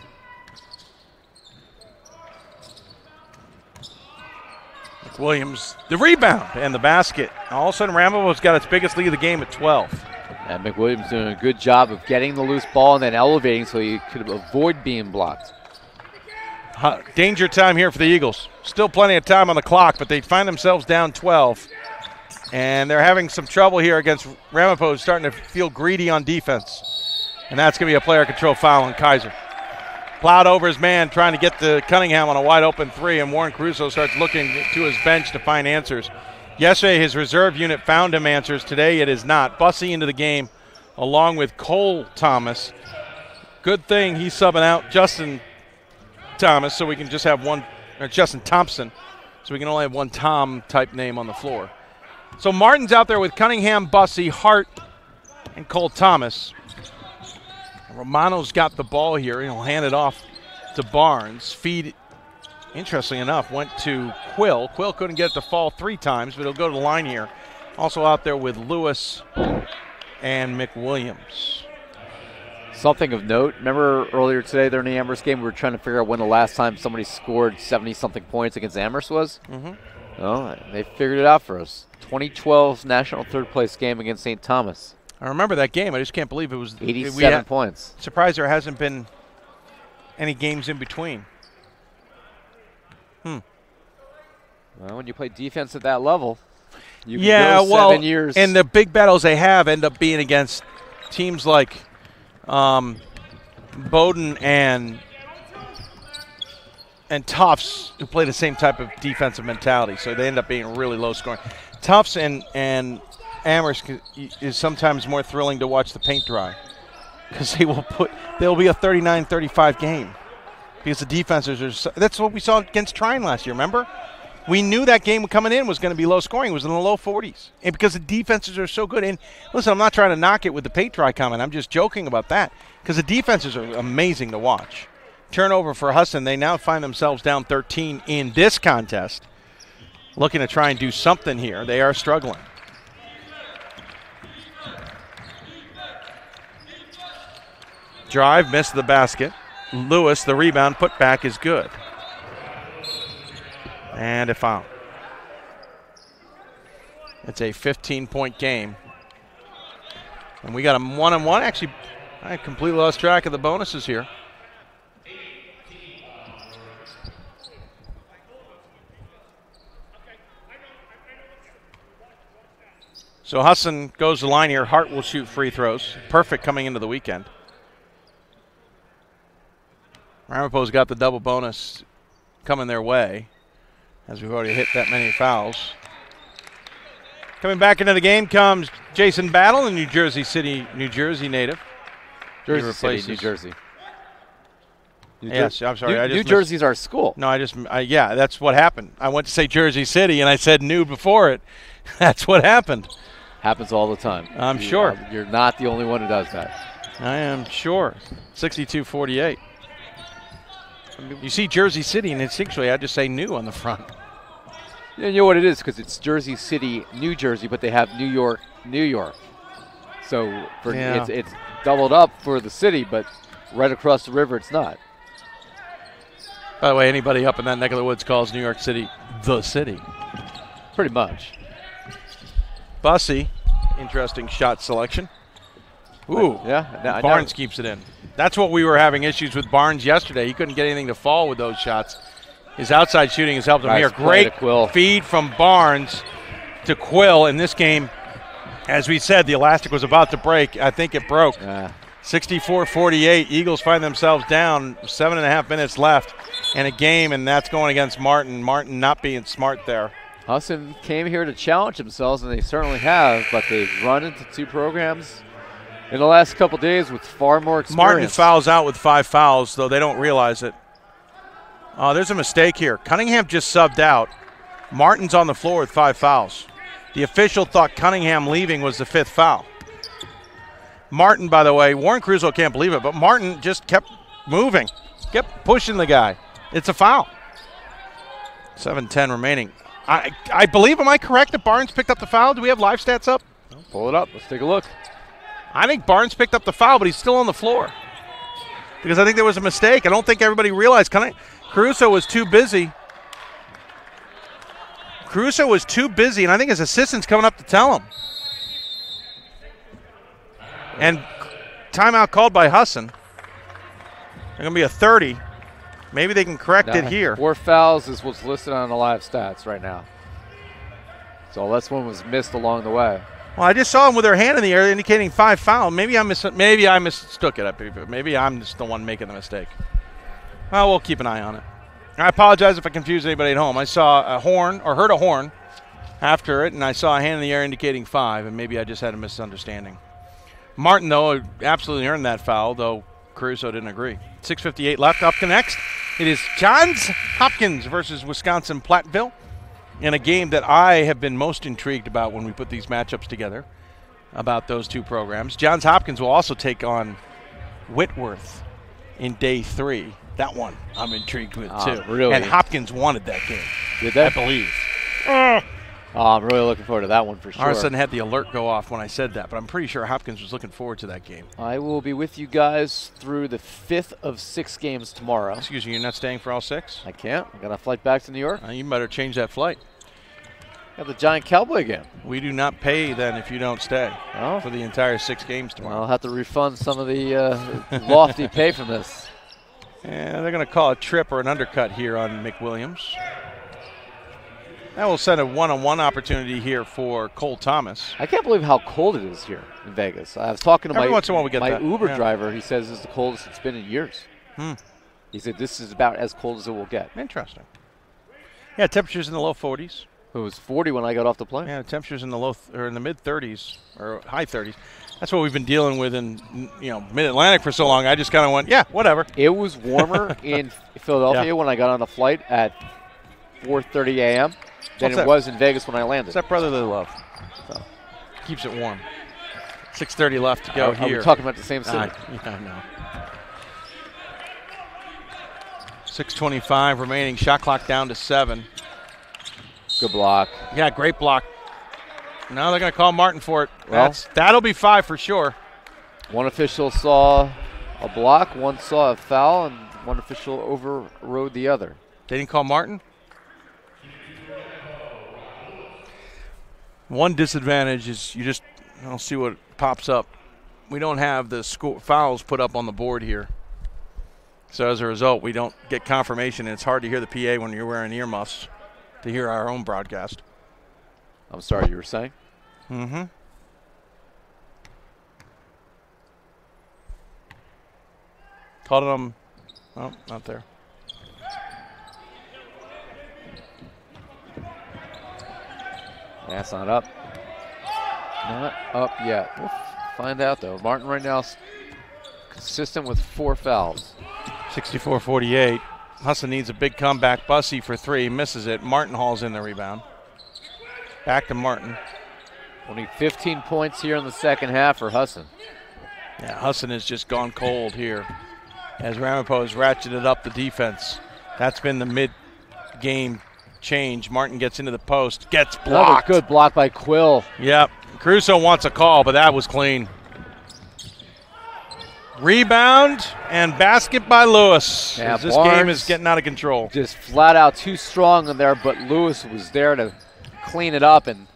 S1: McWilliams, the rebound and the basket. All of a sudden, Ramapo's got its biggest lead of the game at 12.
S6: And McWilliams doing a good job of getting the loose ball and then elevating so he could avoid being blocked.
S1: Danger time here for the Eagles. Still plenty of time on the clock, but they find themselves down 12. And they're having some trouble here against Ramapo, starting to feel greedy on defense. And that's going to be a player control foul on Kaiser. Plowed over his man, trying to get to Cunningham on a wide open three, and Warren Caruso starts looking to his bench to find answers. Yesterday, his reserve unit found him answers. Today, it is not. Bussey into the game along with Cole Thomas. Good thing he's subbing out Justin Thomas so we can just have one, or Justin Thompson, so we can only have one Tom type name on the floor. So Martin's out there with Cunningham, Bussey, Hart, and Cole Thomas. Romano's got the ball here. He'll hand it off to Barnes. Feed, interestingly enough, went to Quill. Quill couldn't get it to fall 3 times, but he'll go to the line here. Also out there with Lewis and McWilliams.
S6: Something of note, remember earlier today during the Amherst game, we were trying to figure out when the last time somebody scored 70-something points against Amherst was?
S1: Mm-hmm.
S6: Oh, they figured it out for us. 2012 national third-place game against St. Thomas.
S1: I remember that game. I just can't believe it was
S6: 87 points.
S1: Surprised there hasn't been any games in between.
S6: Well, when you play defense at that level, you can go 7 years.
S1: And the big battles they have end up being against teams like Bowdoin and Tufts, who play the same type of defensive mentality. So they end up being really low scoring. Tufts and Amherst is sometimes more thrilling to watch the paint dry because they'll be a 39-35 game because the defenses are. That's what we saw against Trine last year. Remember, we knew that game coming in was going to be low scoring. It was in the low 40s, and because the defenses are so good. And listen, I'm not trying to knock it with the paint dry comment. I'm just joking about that because the defenses are amazing to watch. Turnover for Husson. They now find themselves down 13 in this contest, looking to try and do something here. They are struggling. Drive, missed the basket. Lewis, the rebound, put back is good. And a foul. It's a 15-point game. And we got a 1-on-1. Actually, I completely lost track of the bonuses here. So Husson goes to the line here. Hart will shoot free throws. Perfect coming into the weekend. Ramapo's got the double bonus coming their way, as we've already hit that many fouls. Coming back into the game comes Jason Battle, a New Jersey City, New Jersey native.
S6: Jersey City, New Jersey.
S1: Yes, I'm sorry.
S6: New Jersey's our school.
S1: No, yeah, that's what happened. I went to say Jersey City, and I said New before it. That's what happened.
S6: Happens all the time.
S1: I'm sure.
S6: You're not the only one who does that.
S1: I am sure. 62-48. You see Jersey City, and instinctually I just say New on the front.
S6: Yeah, you know what it is, because it's Jersey City, New Jersey, but they have New York, New York. So it's doubled up for the city, but right across the river it's not.
S1: By the way, anybody up in that neck of the woods calls New York City the city.
S6: Pretty much.
S1: Bussy, interesting shot selection. Ooh,
S6: yeah.
S1: Barnes keeps it in. That's what we were having issues with Barnes yesterday. He couldn't get anything to fall with those shots. His outside shooting has helped him here. Great feed from Barnes to Quill in this game. As we said, the elastic was about to break. I think it broke. 64-48. Eagles find themselves down. 7.5 minutes left in a game, and that's going against Martin. Martin not being smart there.
S6: Husson came here to challenge themselves, and they certainly have, but they've run into two programs in the last couple days with far more experience.
S1: Martin fouls out with 5 fouls, though they don't realize it. There's a mistake here. Cunningham just subbed out. Martin's on the floor with 5 fouls. The official thought Cunningham leaving was the 5th foul. Martin, by the way, Warren Crusoe can't believe it, but Martin just kept moving, kept pushing the guy. It's a foul. 7:10 remaining. I believe, am I correct that Barnes picked up the foul? Do we have live stats up?
S6: Pull it up. Let's take a look.
S1: I think Barnes picked up the foul, but he's still on the floor. Because I think there was a mistake. I don't think everybody realized. Caruso was too busy. And I think his assistant's coming up to tell him. And timeout called by Husson. They're going to be a 30. Maybe they can correct it here.
S6: 4 fouls is what's listed on the live stats right now. So unless one was missed along the way.
S1: Well, I just saw him with their hand in the air indicating 5 foul. Maybe I mistook it. Maybe I'm just the one making the mistake. Well, we'll keep an eye on it. I apologize if I confused anybody at home. I saw a horn or heard a horn after it, and I saw a hand in the air indicating 5, and maybe I just had a misunderstanding. Martin, though, absolutely earned that foul, though Caruso didn't agree. 6:58 left. Up next, it is Johns Hopkins versus Wisconsin Platteville in a game that I have been most intrigued about when we put these matchups together about those two programs. Johns Hopkins will also take on Whitworth in day 3. That one I'm intrigued with, too.
S6: Really?
S1: And Hopkins wanted that game.
S6: Did they?
S1: I believe.
S6: I'm really looking forward to that one for sure.
S1: All of a sudden had the alert go off when I said that, but I'm pretty sure Hopkins was looking forward to that game.
S6: I will be with you guys through the 5th of 6 games tomorrow.
S1: Excuse me, you're not staying for all 6?
S6: I can't. I got a flight back to New York.
S1: You better change that flight.
S6: Got the Giant Cowboy game.
S1: We do not pay then if you don't stay for the entire 6 games tomorrow.
S6: I'll have to refund some of the lofty pay from this.
S1: And they're going to call a trip or an undercut here on McWilliams. That will send a one-on-one opportunity here for Cole Thomas.
S6: I can't believe how cold it is here in Vegas. I was talking to
S1: Every once in a while we get
S6: my
S1: that.
S6: Uber driver. He says it's the coldest it's been in years. He said this is about as cold as it will get.
S1: Interesting. Yeah, temperatures in the low 40s.
S6: It was 40 when I got off the plane.
S1: Yeah, temperatures in the in the mid 30s or high 30s. That's what we've been dealing with in Mid-Atlantic for so long. I just kind of went, yeah, whatever.
S6: It was warmer in Philadelphia when I got on the flight at 4:30 a.m. than it was in Vegas when I landed.
S1: It's that brotherly love. So keeps it warm. 6:30 left to go here.
S6: Are we talking about the same city?
S1: I know. 6:25 remaining. Shot clock down to 7.
S6: Good block.
S1: Yeah, great block. Now they're going to call Martin for it.
S6: Well,
S1: That'll be 5 for sure.
S6: One official saw a block, one saw a foul, and one official overrode the other.
S1: They didn't call Martin? One disadvantage is I'll see what pops up. We don't have the fouls put up on the board here. So as a result, we don't get confirmation, and it's hard to hear the PA when you're wearing earmuffs to hear our own broadcast.
S6: I'm sorry, you were saying?
S1: Mm-hmm. Called him. Oh, not there.
S6: That's not up. Not up yet. We'll find out, though. Martin right now is consistent with 4 fouls.
S1: 64-48. Husson needs a big comeback. Bussey for 3. Misses it. Martin hauls in the rebound. Back to Martin.
S6: Only 15 points here in the second half for Husson.
S1: Yeah, Husson has just gone cold here as Ramapo has ratcheted up the defense. That's been the mid-game change. Martin gets into the post, gets blocked.
S6: Another good block by Quill.
S1: Yep. Caruso wants a call, but that was clean. Rebound and basket by Lewis.
S6: Yeah,
S1: this game is getting out of control.
S6: Just flat out too strong in there, but Lewis was there to clean it up, and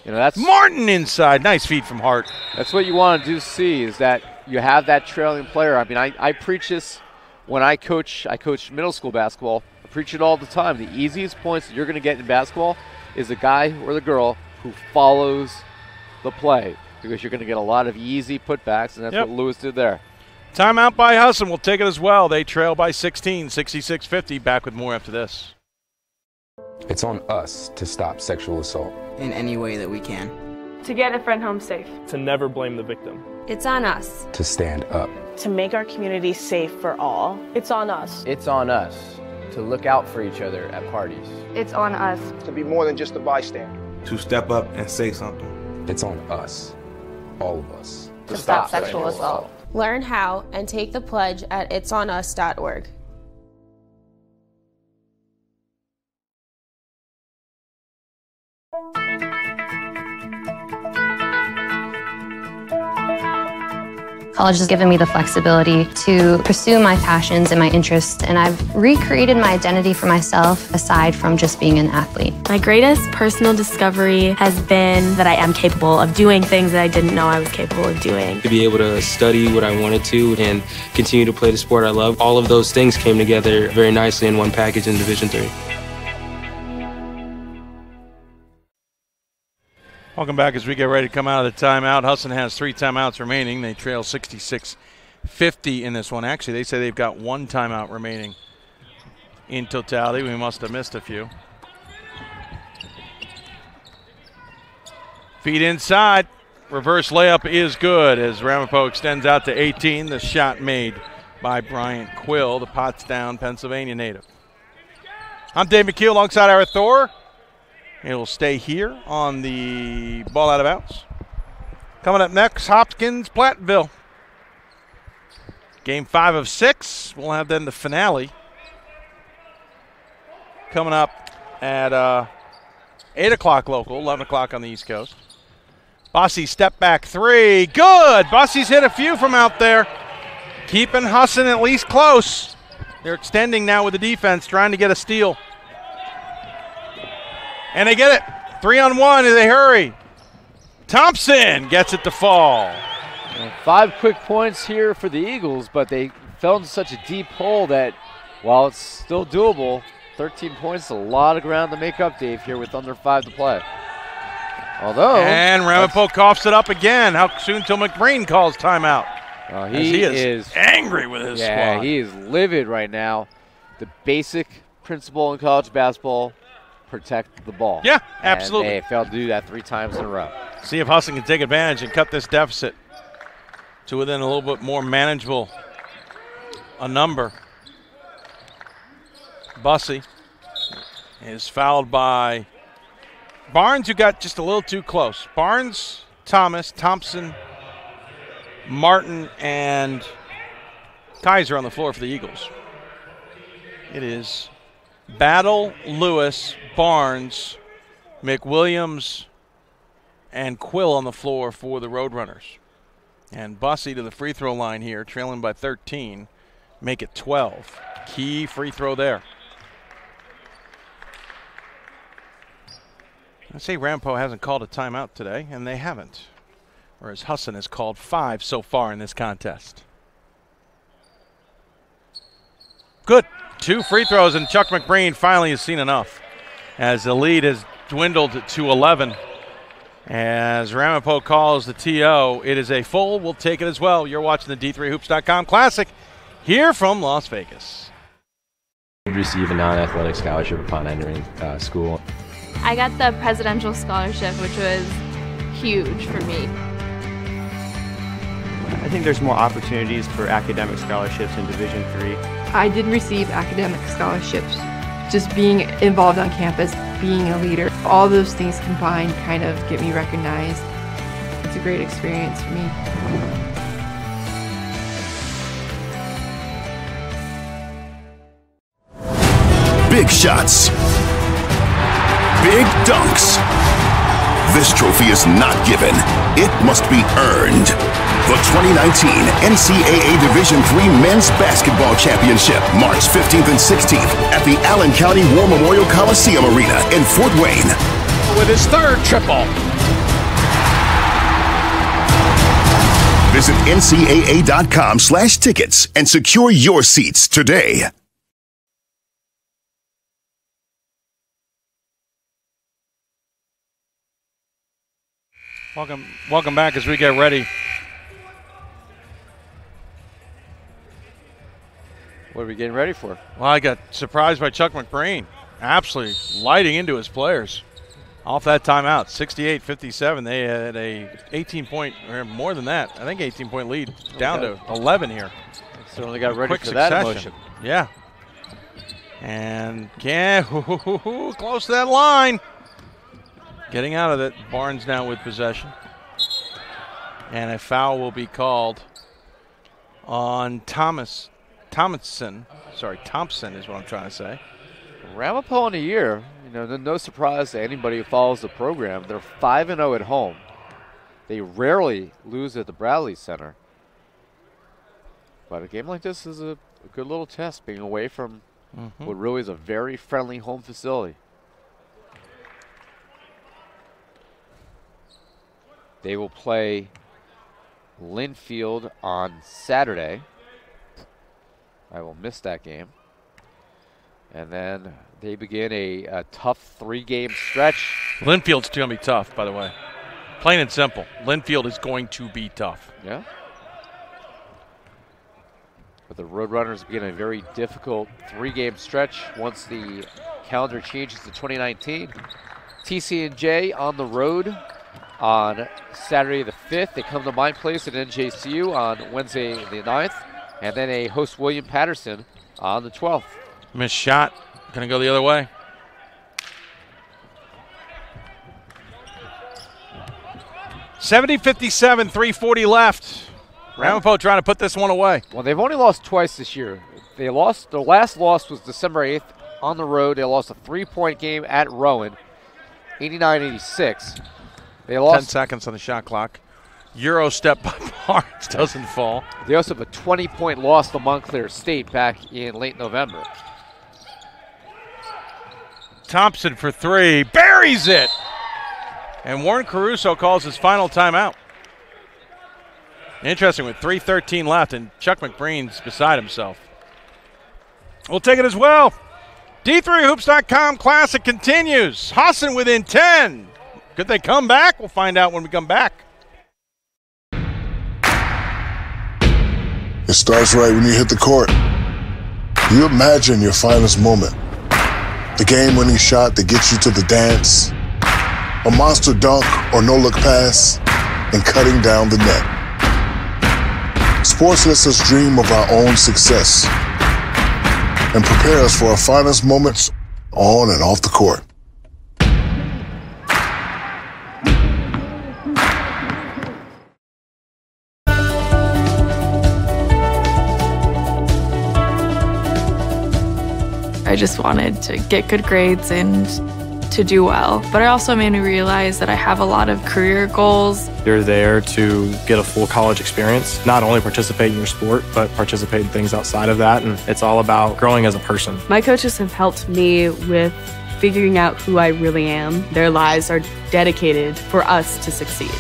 S6: that's
S1: Martin inside. Nice feed from Hart.
S6: That's what you want to see, is that you have that trailing player. I mean, I preach this when I coach middle school basketball. I preach it all the time. The easiest points that you're going to get in basketball is the guy or the girl who follows the play, because you're going to get a lot of easy putbacks, and that's what Lewis did there.
S1: Timeout by Husson. We'll take it as well. They trail by 16, 66-50. Back with more after this.
S12: It's on us to stop sexual assault
S13: in any way that we can.
S14: To get a friend home safe.
S15: To never blame the victim.
S26: It's on us.
S12: To stand up.
S14: To make our community safe for all. It's on us.
S21: It's on us to look out for each other at parties.
S14: It's on us.
S16: To be more than just a bystander.
S17: To step up and say something.
S12: It's on us, all of us.
S24: To stop sexual assault. Learn how and take the pledge at itsonus.org.
S26: College has given me the flexibility to pursue my passions and my interests, and I've recreated my identity for myself aside from just being an athlete.
S4: My greatest personal discovery has been that I am capable of doing things that I didn't know I was capable of doing.
S27: To be able to study what I wanted to and continue to play the sport I love, all of those things came together very nicely in one package in Division III.
S1: Welcome back as we get ready to come out of the timeout. Husson has 3 timeouts remaining. They trail 66-50 in this one. Actually, they say they've got 1 timeout remaining in totality. We must have missed a few. Feed inside. Reverse layup is good as Ramapo extends out to 18. The shot made by Bryant Quill, the Pottstown, Pennsylvania native. I'm Dave McKeel alongside Ira Thor. It will stay here on the ball out of bounds. Coming up next, Hopkins, Platteville. Game 5 of 6. We'll have then the finale coming up at 8 o'clock local, 11 o'clock on the East Coast. Bossy step back 3. Good. Bossy's hit a few from out there. Keeping Husson at least close. They're extending now with the defense, trying to get a steal. And they get it. 3-on-1 as they hurry. Thompson gets it to fall.
S6: And 5 quick points here for the Eagles, but they fell into such a deep hole that while it's still doable, 13 points is a lot of ground to make up, Dave, here with under 5 to play. Although.
S1: And Ramapo coughs it up again. How soon till McBreen calls timeout?
S6: He is
S1: angry with his squad.
S6: Yeah, he is livid right now. The basic principle in college basketball: protect the ball.
S1: Yeah, absolutely.
S6: And they failed to do that 3 times in a row.
S1: See if Husson can take advantage and cut this deficit to within a little bit more manageable a number. Bussey is fouled by Barnes, who got just a little too close. Barnes, Thomas, Thompson, Martin, and Kaiser on the floor for the Eagles. It is Battle, Lewis, Barnes, McWilliams, and Quill on the floor for the Roadrunners. And Bussey to the free throw line here, trailing by 13. Make it 12. Key free throw there. I say Ramapo hasn't called a timeout today, and they haven't. Whereas Husson has called 5 so far in this contest. Good. 2 free throws, and Chuck McBreen finally has seen enough as the lead has dwindled to 11. As Ramapo calls the TO, it is a full. We'll take it as well. You're watching the D3Hoops.com Classic here from Las Vegas.
S2: Receive a non-athletic scholarship upon entering school.
S4: I got the presidential scholarship, which was huge for me.
S2: I think there's more opportunities for academic scholarships in Division III.
S3: I did receive academic scholarships. Just being involved on campus, being a leader, all those things combined kind of get me recognized. It's a great experience for me.
S7: Big shots. Big dunks. This trophy is not given. It must be earned. The 2019 NCAA Division III Men's Basketball Championship, March 15th and 16th at the Allen County War Memorial Coliseum Arena in Fort Wayne.
S5: With his third triple.
S7: Visit ncaa.com/tickets and secure your seats today.
S1: Welcome back as we get ready.
S6: What are we getting ready for?
S1: Well, I got surprised by Chuck McBreen. Absolutely lighting into his players. Off that timeout, 68-57. They had a 18-point, or more than that, I think 18-point lead, down to 11 here.
S6: Certainly got ready
S1: Quick
S6: for that
S1: succession.
S6: emotion.
S1: Yeah. And close to that line. Getting out of it. Barnes now with possession. And a foul will be called on Thompson is what I'm trying to say.
S6: Ramapo in a year, no surprise to anybody who follows the program. They're 5-0 at home. They rarely lose at the Bradley Center. But a game like this is a good little test, being away from what really is a very friendly home facility. They will play Linfield on Saturday. I will miss that game. And then they begin a tough 3-game stretch.
S1: Linfield's going to be tough, by the way. Plain and simple. Linfield is going to be tough.
S6: Yeah. But the Roadrunners begin a very difficult 3-game stretch once the calendar changes to 2019. TC&J on the road on Saturday the 5th. They come to my place at NJCU on Wednesday the 9th. And then a host William Patterson on the 12th.
S1: Missed shot. Going to go the other way. (70-57), 3:40 left. Ramapo trying to put this one away.
S6: Well, they've only lost twice this year. They lost. The last loss was December 8th on the road. They lost a 3-point game at Rowan, 89-86. They lost
S1: 10 seconds on the shot clock. Euro step by Barnes doesn't fall.
S6: They also have a 20-point loss to Montclair State back in late November.
S1: Thompson for 3, buries it. And Warren Caruso calls his final timeout. Interesting, with 3:13 left, and Chuck McBreen's beside himself. We'll take it as well. D3Hoops.com Classic continues. Husson within 10. Could they come back? We'll find out when we come back.
S13: It starts right when you hit the court. You imagine your finest moment. The game-winning shot that gets you to the dance. A monster dunk or no-look pass. And cutting down the net. Sports lets us dream of our own success. And prepare us for our finest moments on and off the court.
S4: I just wanted to get good grades and to do well, but it also made me realize that I have a lot of career goals.
S27: You're there to get a full college experience, not only participate in your sport, but participate in things outside of that, and it's all about growing as a person.
S9: My coaches have helped me with figuring out who I really am. Their lives are dedicated for us to succeed.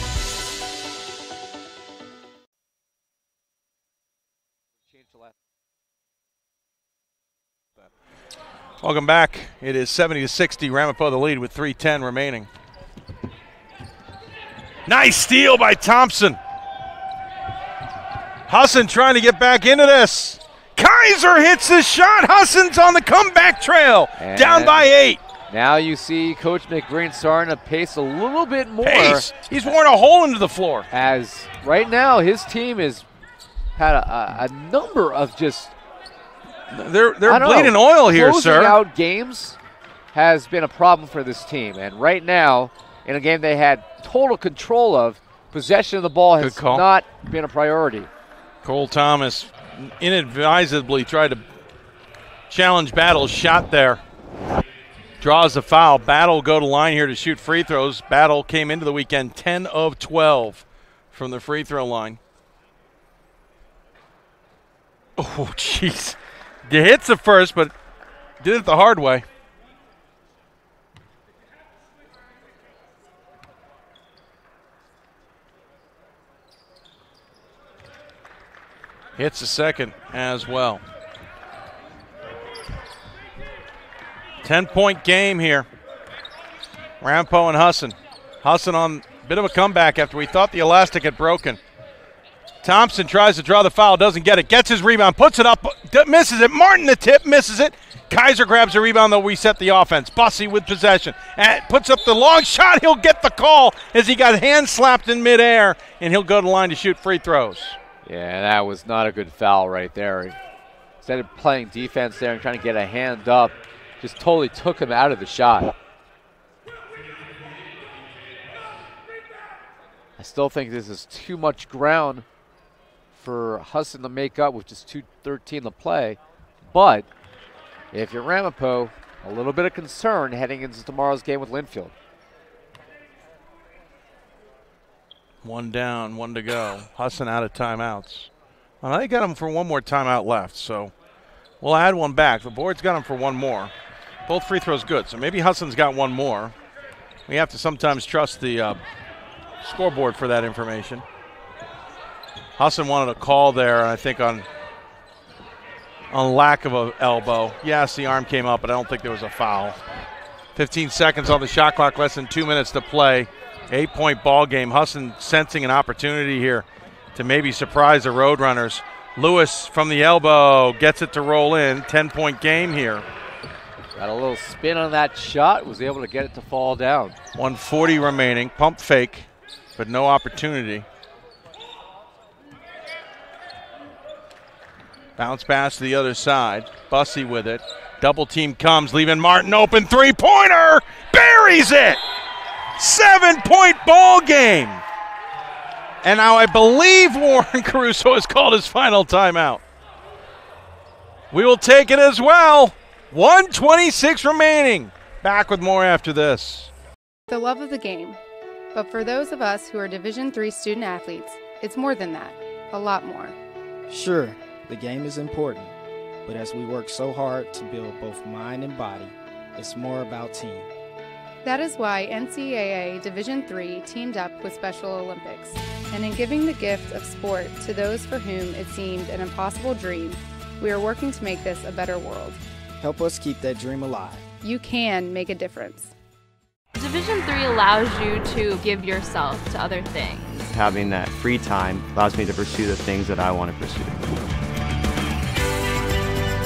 S1: Welcome back. It is 70-60. Ramapo the lead with 3:10 remaining. Nice steal by Thompson. Husson trying to get back into this. Kaiser hits the shot. Husson's on the comeback trail.
S6: And
S1: down by 8.
S6: Now you see Coach McBreen starting to pace a little bit more.
S1: Pace. He's worn a hole into the floor.
S6: As right now his team has had a number of just
S1: They're bleeding oil here, sir.
S6: Closing out games has been a problem for this team. And right now, in a game they had total control of, possession of the ball has not been a priority.
S1: Cole Thomas inadvisably tried to challenge Battle's shot there. Draws the foul. Battle will go to line here to shoot free throws. Battle came into the weekend 10 of 12 from the free throw line. Oh, jeez. He hits the first, but did it the hard way. Hits the second as well. 10-point game here. Ramapo and Husson. Husson on a bit of a comeback after we thought the elastic had broken. Thompson tries to draw the foul, doesn't get it. Gets his rebound, puts it up, misses it. Martin the tip, misses it. Kaiser grabs the rebound, they'll reset the offense. Bussey with possession. Puts up the long shot, he'll get the call as he got hand slapped in midair, and he'll go to the line to shoot free throws.
S6: Yeah, that was not a good foul right there. Instead of playing defense there and trying to get a hand up, just totally took him out of the shot. I still think this is too much ground for Husson to make up with just 2:13 to play. But if you're Ramapo, a little bit of concern heading into tomorrow's game with Linfield.
S1: One down, one to go. Husson out of timeouts. Well, they got him for one more timeout left, so we'll add one back. The board's got him for one more. Both free throws good, so maybe Husson's got one more. We have to sometimes trust the scoreboard for that information. Husson wanted a call there, I think, on lack of an elbow. Yes, the arm came up, but I don't think there was a foul. 15 seconds on the shot clock, less than 2 minutes to play. 8-point ball game. Husson sensing an opportunity here to maybe surprise the Roadrunners. Lewis from the elbow gets it to roll in. 10-point game here.
S6: Got a little spin on that shot, was able to get it to fall down.
S1: 1:40 remaining. Pump fake, but no opportunity. Bounce pass to the other side. Bussey with it. Double team comes, leaving Martin open. Three-pointer! Buries it! 7-point ball game. And now I believe Warren Caruso has called his final timeout. We will take it as well. 1:26 remaining. Back with more after this.
S8: The love of the game. But for those of us who are Division III student athletes, it's more than that. A lot more.
S10: Sure, the game is important. But as we work so hard to build both mind and body, it's more about team.
S8: That is why NCAA Division III teamed up with Special Olympics. And in giving the gift of sport to those for whom it seemed an impossible dream, we are working to make this a better world.
S10: Help us keep that dream alive.
S8: You can make a difference.
S15: Division III allows you to give yourself to other things.
S18: Having that free time allows me to pursue the things that I want to pursue.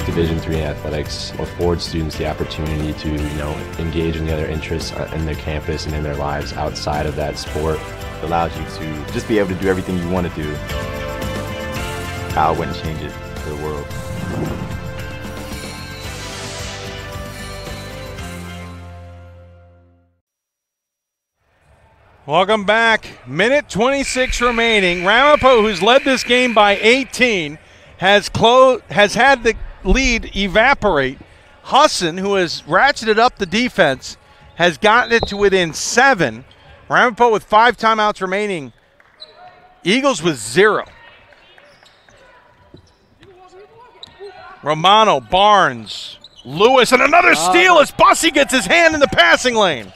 S2: Division III athletics affords students the opportunity to, engage in the other interests in their campus and in their lives outside of that sport.
S11: It allows you to just be able to do everything you want to do. I wouldn't change it for the world.
S1: Welcome back. Minute 26 remaining. Ramapo, who's led this game by 18, has had the lead evaporate. Husson, who has ratcheted up the defense, has gotten it to within 7. Ramapo with 5 timeouts remaining. Eagles with 0. Romano, Barnes, Lewis, and another steal as Bussey gets his hand in the passing lane.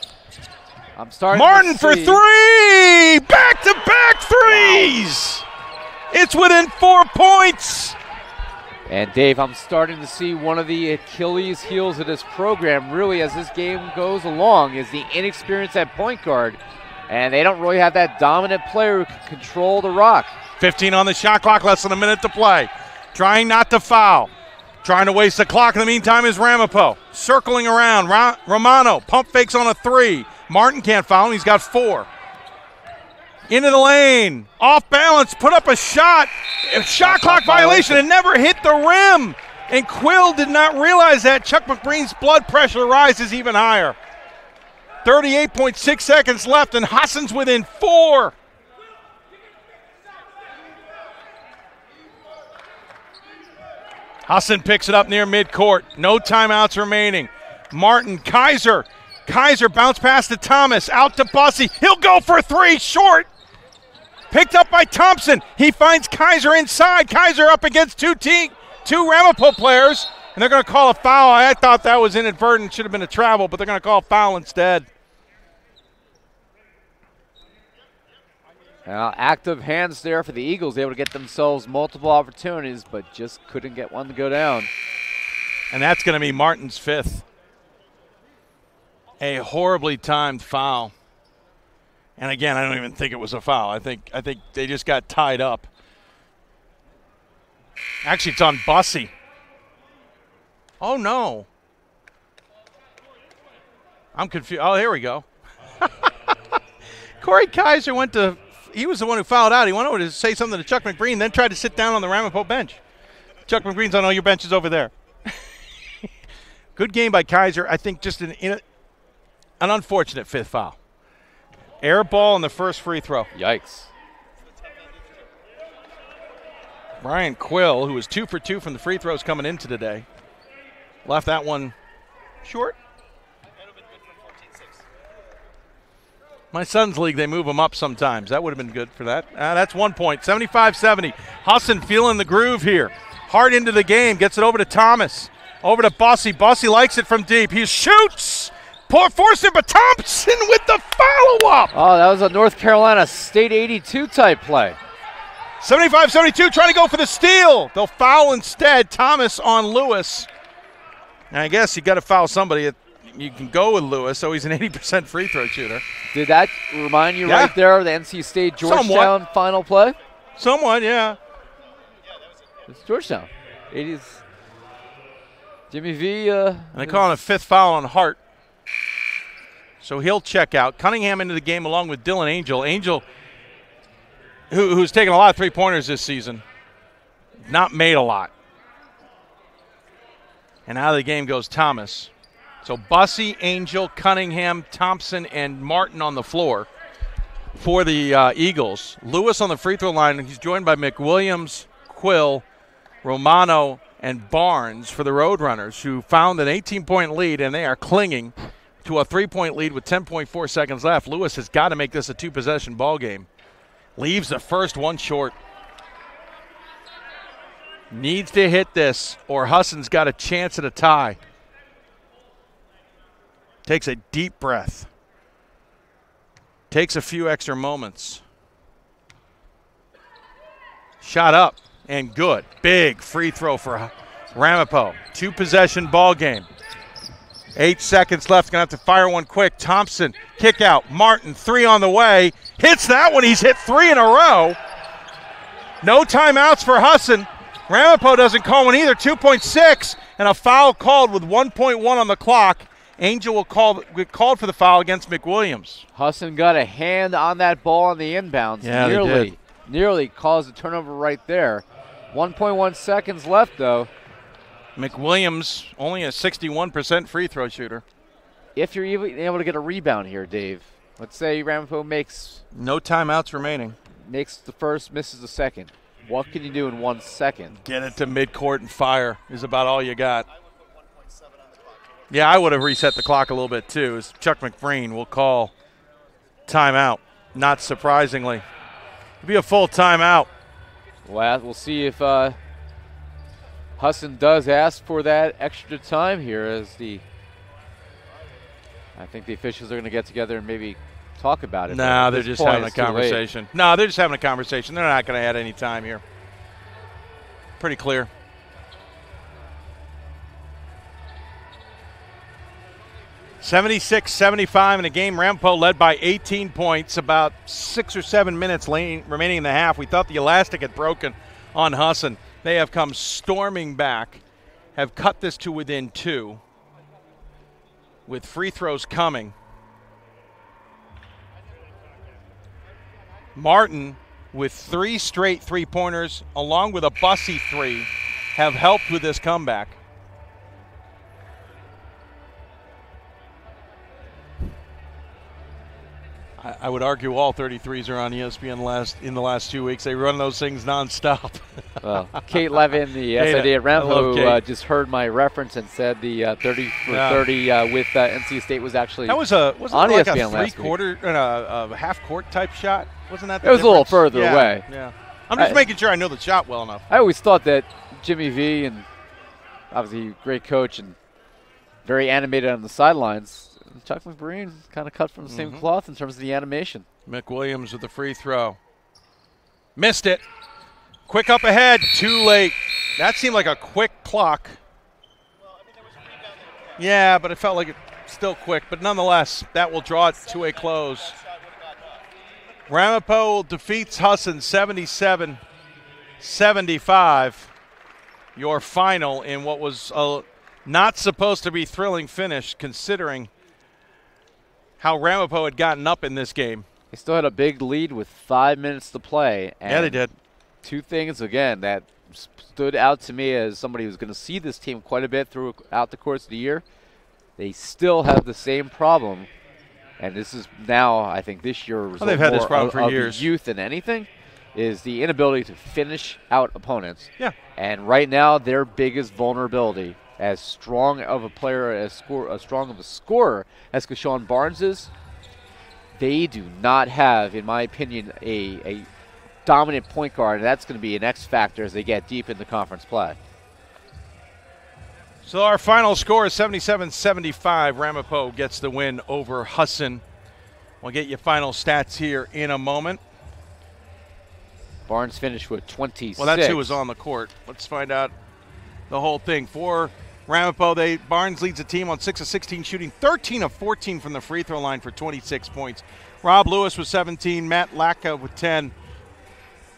S6: I'm starting
S1: Martin
S6: to
S1: for
S6: see.
S1: 3! Back-to-back threes! Wow. It's within 4 points.
S6: And Dave, I'm starting to see one of the Achilles heels of this program really as this game goes along is the inexperience at point guard. And they don't really have that dominant player who can control the rock.
S1: 15 on the shot clock, less than a minute to play. Trying not to foul. Trying to waste the clock in the meantime is Ramapo. Circling around, Romano, pump fakes on a 3. Martin can't foul him, he's got 4. Into the lane, off balance, put up a shot. Shot clock violation, it never hit the rim. And Quill did not realize that. Chuck McBreen's blood pressure rises even higher. 38.6 seconds left, and Husson's within 4. Husson picks it up near midcourt. No timeouts remaining. Martin, Kaiser. Kaiser bounce pass to Thomas. Out to Bussey. He'll go for 3. Short. Picked up by Thompson. He finds Kaiser inside. Kaiser up against two Ramapo players. And they're going to call a foul. I thought that was inadvertent. Should have been a travel, but they're going to call a foul instead.
S6: Active hands there for the Eagles, able to get themselves multiple opportunities, but just couldn't get one to go down.
S1: And that's going to be Martin's 5th. A horribly timed foul. And again, I don't even think it was a foul. I think they just got tied up. Actually, it's on Bussey. Oh, no. I'm confused. Oh, here we go. Corey Kaiser he was the one who fouled out. He went over to say something to Chuck McBreen, then tried to sit down on the Ramapo bench. Chuck McBreen's on, your bench is over there. Good game by Kaiser. I think just an unfortunate 5th foul. Air ball on the first free throw.
S6: Yikes.
S1: Brian Quill, who was 2 for 2 from the free throws coming into today, left that one short. My son's league, they move him up sometimes. That would have been good for that. That's 1 point, 75-70. Husson feeling the groove here. Hard into the game, gets it over to Thomas. Over to Bussey. Bussey likes it from deep. He shoots. Forced it, but Thompson with the follow-up.
S6: Oh, that was a North Carolina State 82 type play.
S1: 75-72, trying to go for the steal. They'll foul instead. Thomas on Lewis. And I guess you got to foul somebody. You can go with Lewis, so he's an 80% free throw shooter.
S6: Did that remind you right there of the NC State Georgetown final play?
S1: Somewhat, yeah.
S6: It's Georgetown. 80s. Jimmy V.
S1: And they call it a 5th foul on Hart. So he'll check out. Cunningham into the game along with Dylan Angel. Angel, who's taken a lot of 3-pointers this season, not made a lot. And out of the game goes Thomas. So Bussey, Angel, Cunningham, Thompson, and Martin on the floor for the Eagles. Lewis on the free throw line. He's joined by McWilliams, Quill, Romano, and Barnes for the Roadrunners, who found an 18-point lead, and they are clinging to a 3-point lead with 10.4 seconds left. Lewis has got to make this a 2-possession ball game. Leaves the first one short. Needs to hit this, or Husson's got a chance at a tie. Takes a deep breath. Takes a few extra moments. Shot up and good. Big free throw for Ramapo. 2-possession ball game. 8 seconds left. Going to have to fire one quick. Thompson, kick out. Martin, 3 on the way. Hits that one. He's hit 3 in a row. No timeouts for Husson. Ramapo doesn't call one either. 2.6 and a foul called with 1.1 on the clock. Angel will get called for the foul against McWilliams.
S6: Husson got a hand on that ball on the inbounds.
S1: Yeah,
S6: nearly caused a turnover right there. 1.1 seconds left, though.
S1: McWilliams only a 61% free throw shooter.
S6: If you're even able to get a rebound here, Dave, let's say Ramapo makes...
S1: No timeouts remaining.
S6: Makes the first, misses the second. What can you do in 1 second?
S1: Get it to midcourt and fire is about all you got. Yeah, I would have reset the clock a little bit too. As Chuck McBreen will call timeout, not surprisingly. It'll be a full timeout.
S6: Well, we'll see if Husson does ask for that extra time here, as I think the officials are going to get together and maybe talk about it.
S1: No, they're just having a conversation. No, they're just having a conversation. They're not going to add any time here. Pretty clear. (76-75) in a game. Ramapo led by 18 points. About 6 or 7 minutes remaining in the half. We thought the elastic had broken on Husson. They have come storming back, have cut this to within 2, with free throws coming. Martin, with 3 straight three-pointers, along with a Bussy 3, have helped with this comeback. I would argue all 33s are on ESPN in the last 2 weeks. They run those things nonstop.
S6: Well, Kate Levin, the SID at Ramapo, just heard my reference and said the 30 for 30 with NC State was actually
S1: that was wasn't
S6: on
S1: like
S6: ESPN
S1: a three-quarter and a half-court type shot? Wasn't that the
S6: It was
S1: difference?
S6: a little further away.
S1: Yeah. I'm just making sure I know the shot well enough.
S6: I always thought that Jimmy V, and obviously great coach and very animated on the sidelines, Chuck McBreen kind of cut from the same cloth in terms of the animation.
S1: Mick Williams with the free throw. Missed it. Quick up ahead. Too late. That seemed like a quick clock. Yeah, but it felt like it still quick. But nonetheless, that will draw it to a close. Ramapo defeats Husson 77-75. Your final in what was a not supposed to be thrilling finish, considering how Ramapo had gotten up in this game.
S6: They still had a big lead with 5 minutes to play. And
S1: yeah, they did.
S6: 2 things, again, that stood out to me as somebody who's going to see this team quite a bit throughout the course of the year. They still have the same problem. And this is now, I think, this year
S1: they've had this problem for years.
S6: Youth than anything is the inability to finish out opponents.
S1: Yeah.
S6: And right now, their biggest vulnerability, as strong of a player, as strong of a scorer as Keshawn Barnes is, they do not have, in my opinion, a dominant point guard, and that's going to be an X factor as they get deep into conference play.
S1: So our final score is 77-75. Ramapo gets the win over Husson. We'll get you final stats here in a moment.
S6: Barnes finished with 26.
S1: Well, that's who was on the court. Let's find out the whole thing. For Ramapo, Barnes leads the team on 6 of 16 shooting, 13 of 14 from the free throw line for 26 points. Rob Lewis with 17, Matt Lacka with 10,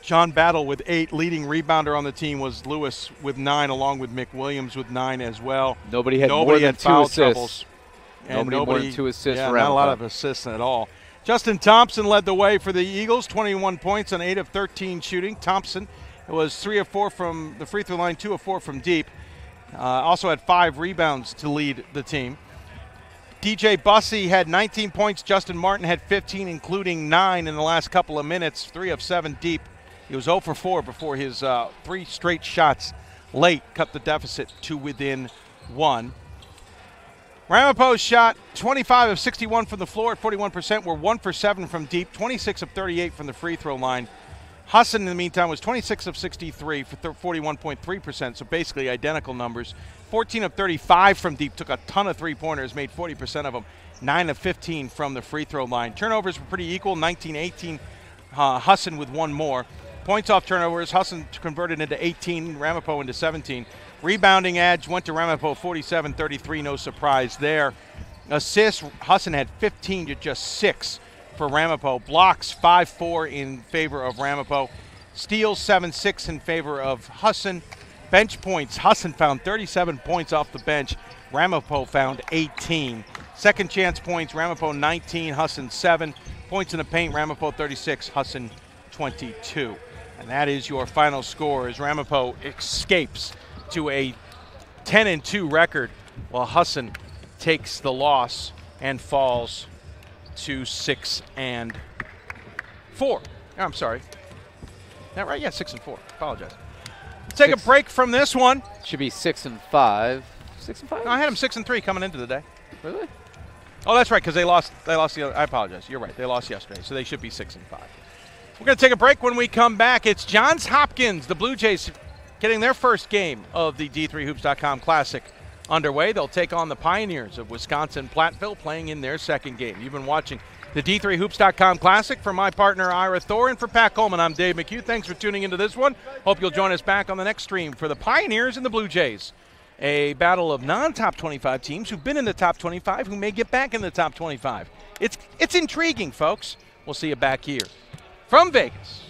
S1: John Battle with 8. Leading rebounder on the team was Lewis with 9, along with Mick Williams with 9 as well.
S6: Nobody had more than 2 assists.
S1: Troubles. And
S6: nobody more than 2 assists.
S1: Yeah,
S6: for
S1: not a lot of assists at all. Justin Thompson led the way for the Eagles, 21 points on 8 of 13 shooting. Thompson was 3 of 4 from the free throw line, 2 of 4 from deep. Also had 5 rebounds to lead the team. DJ Bussy had 19 points. Justin Martin had 15, including 9 in the last couple of minutes, 3 of 7 deep. He was 0 for 4 before his 3 straight shots late cut the deficit to within 1. Ramapo shot 25 of 61 from the floor at 41%. Were 1 for 7 from deep, 26 of 38 from the free throw line. Husson, in the meantime, was 26 of 63 for 41.3%, so basically identical numbers. 14 of 35 from deep, took a ton of three-pointers, made 40% of them. 9 of 15 from the free throw line. Turnovers were pretty equal, 19-18. Husson with 1 more. Points off turnovers, Husson converted into 18, Ramapo into 17. Rebounding edge went to Ramapo, 47-33, no surprise there. Assists, Husson had 15 to just 6 for Ramapo. Blocks, 5-4 in favor of Ramapo. Steals, 7-6 in favor of Husson. Bench points, Husson found 37 points off the bench. Ramapo found 18. Second chance points, Ramapo 19, Husson 7. Points in the paint, Ramapo 36, Husson 22. And that is your final score as Ramapo escapes to a 10-2 record while Husson takes the loss and falls to 6-4. I'm sorry. That right? Yeah, 6-4. Apologize. Take a break from this one.
S6: Should be 6-5. 6-5?
S1: No, I had them 6-3 coming into the day.
S6: Really?
S1: Oh, that's right, because they lost I apologize. You're right. They lost yesterday, so they should be 6-5. We're going to take a break. When we come back, it's Johns Hopkins, the Blue Jays, getting their first game of the D3Hoops.com Classic underway. They'll take on the Pioneers of Wisconsin-Platteville, playing in their second game. You've been watching the D3Hoops.com Classic. For my partner, Ira Thor, and for Pat Coleman, I'm Dave McHugh. Thanks for tuning into this one. Hope you'll join us back on the next stream for the Pioneers and the Blue Jays. A battle of non-top 25 teams who've been in the top 25, who may get back in the top 25. It's intriguing, folks. We'll see you back here from Vegas.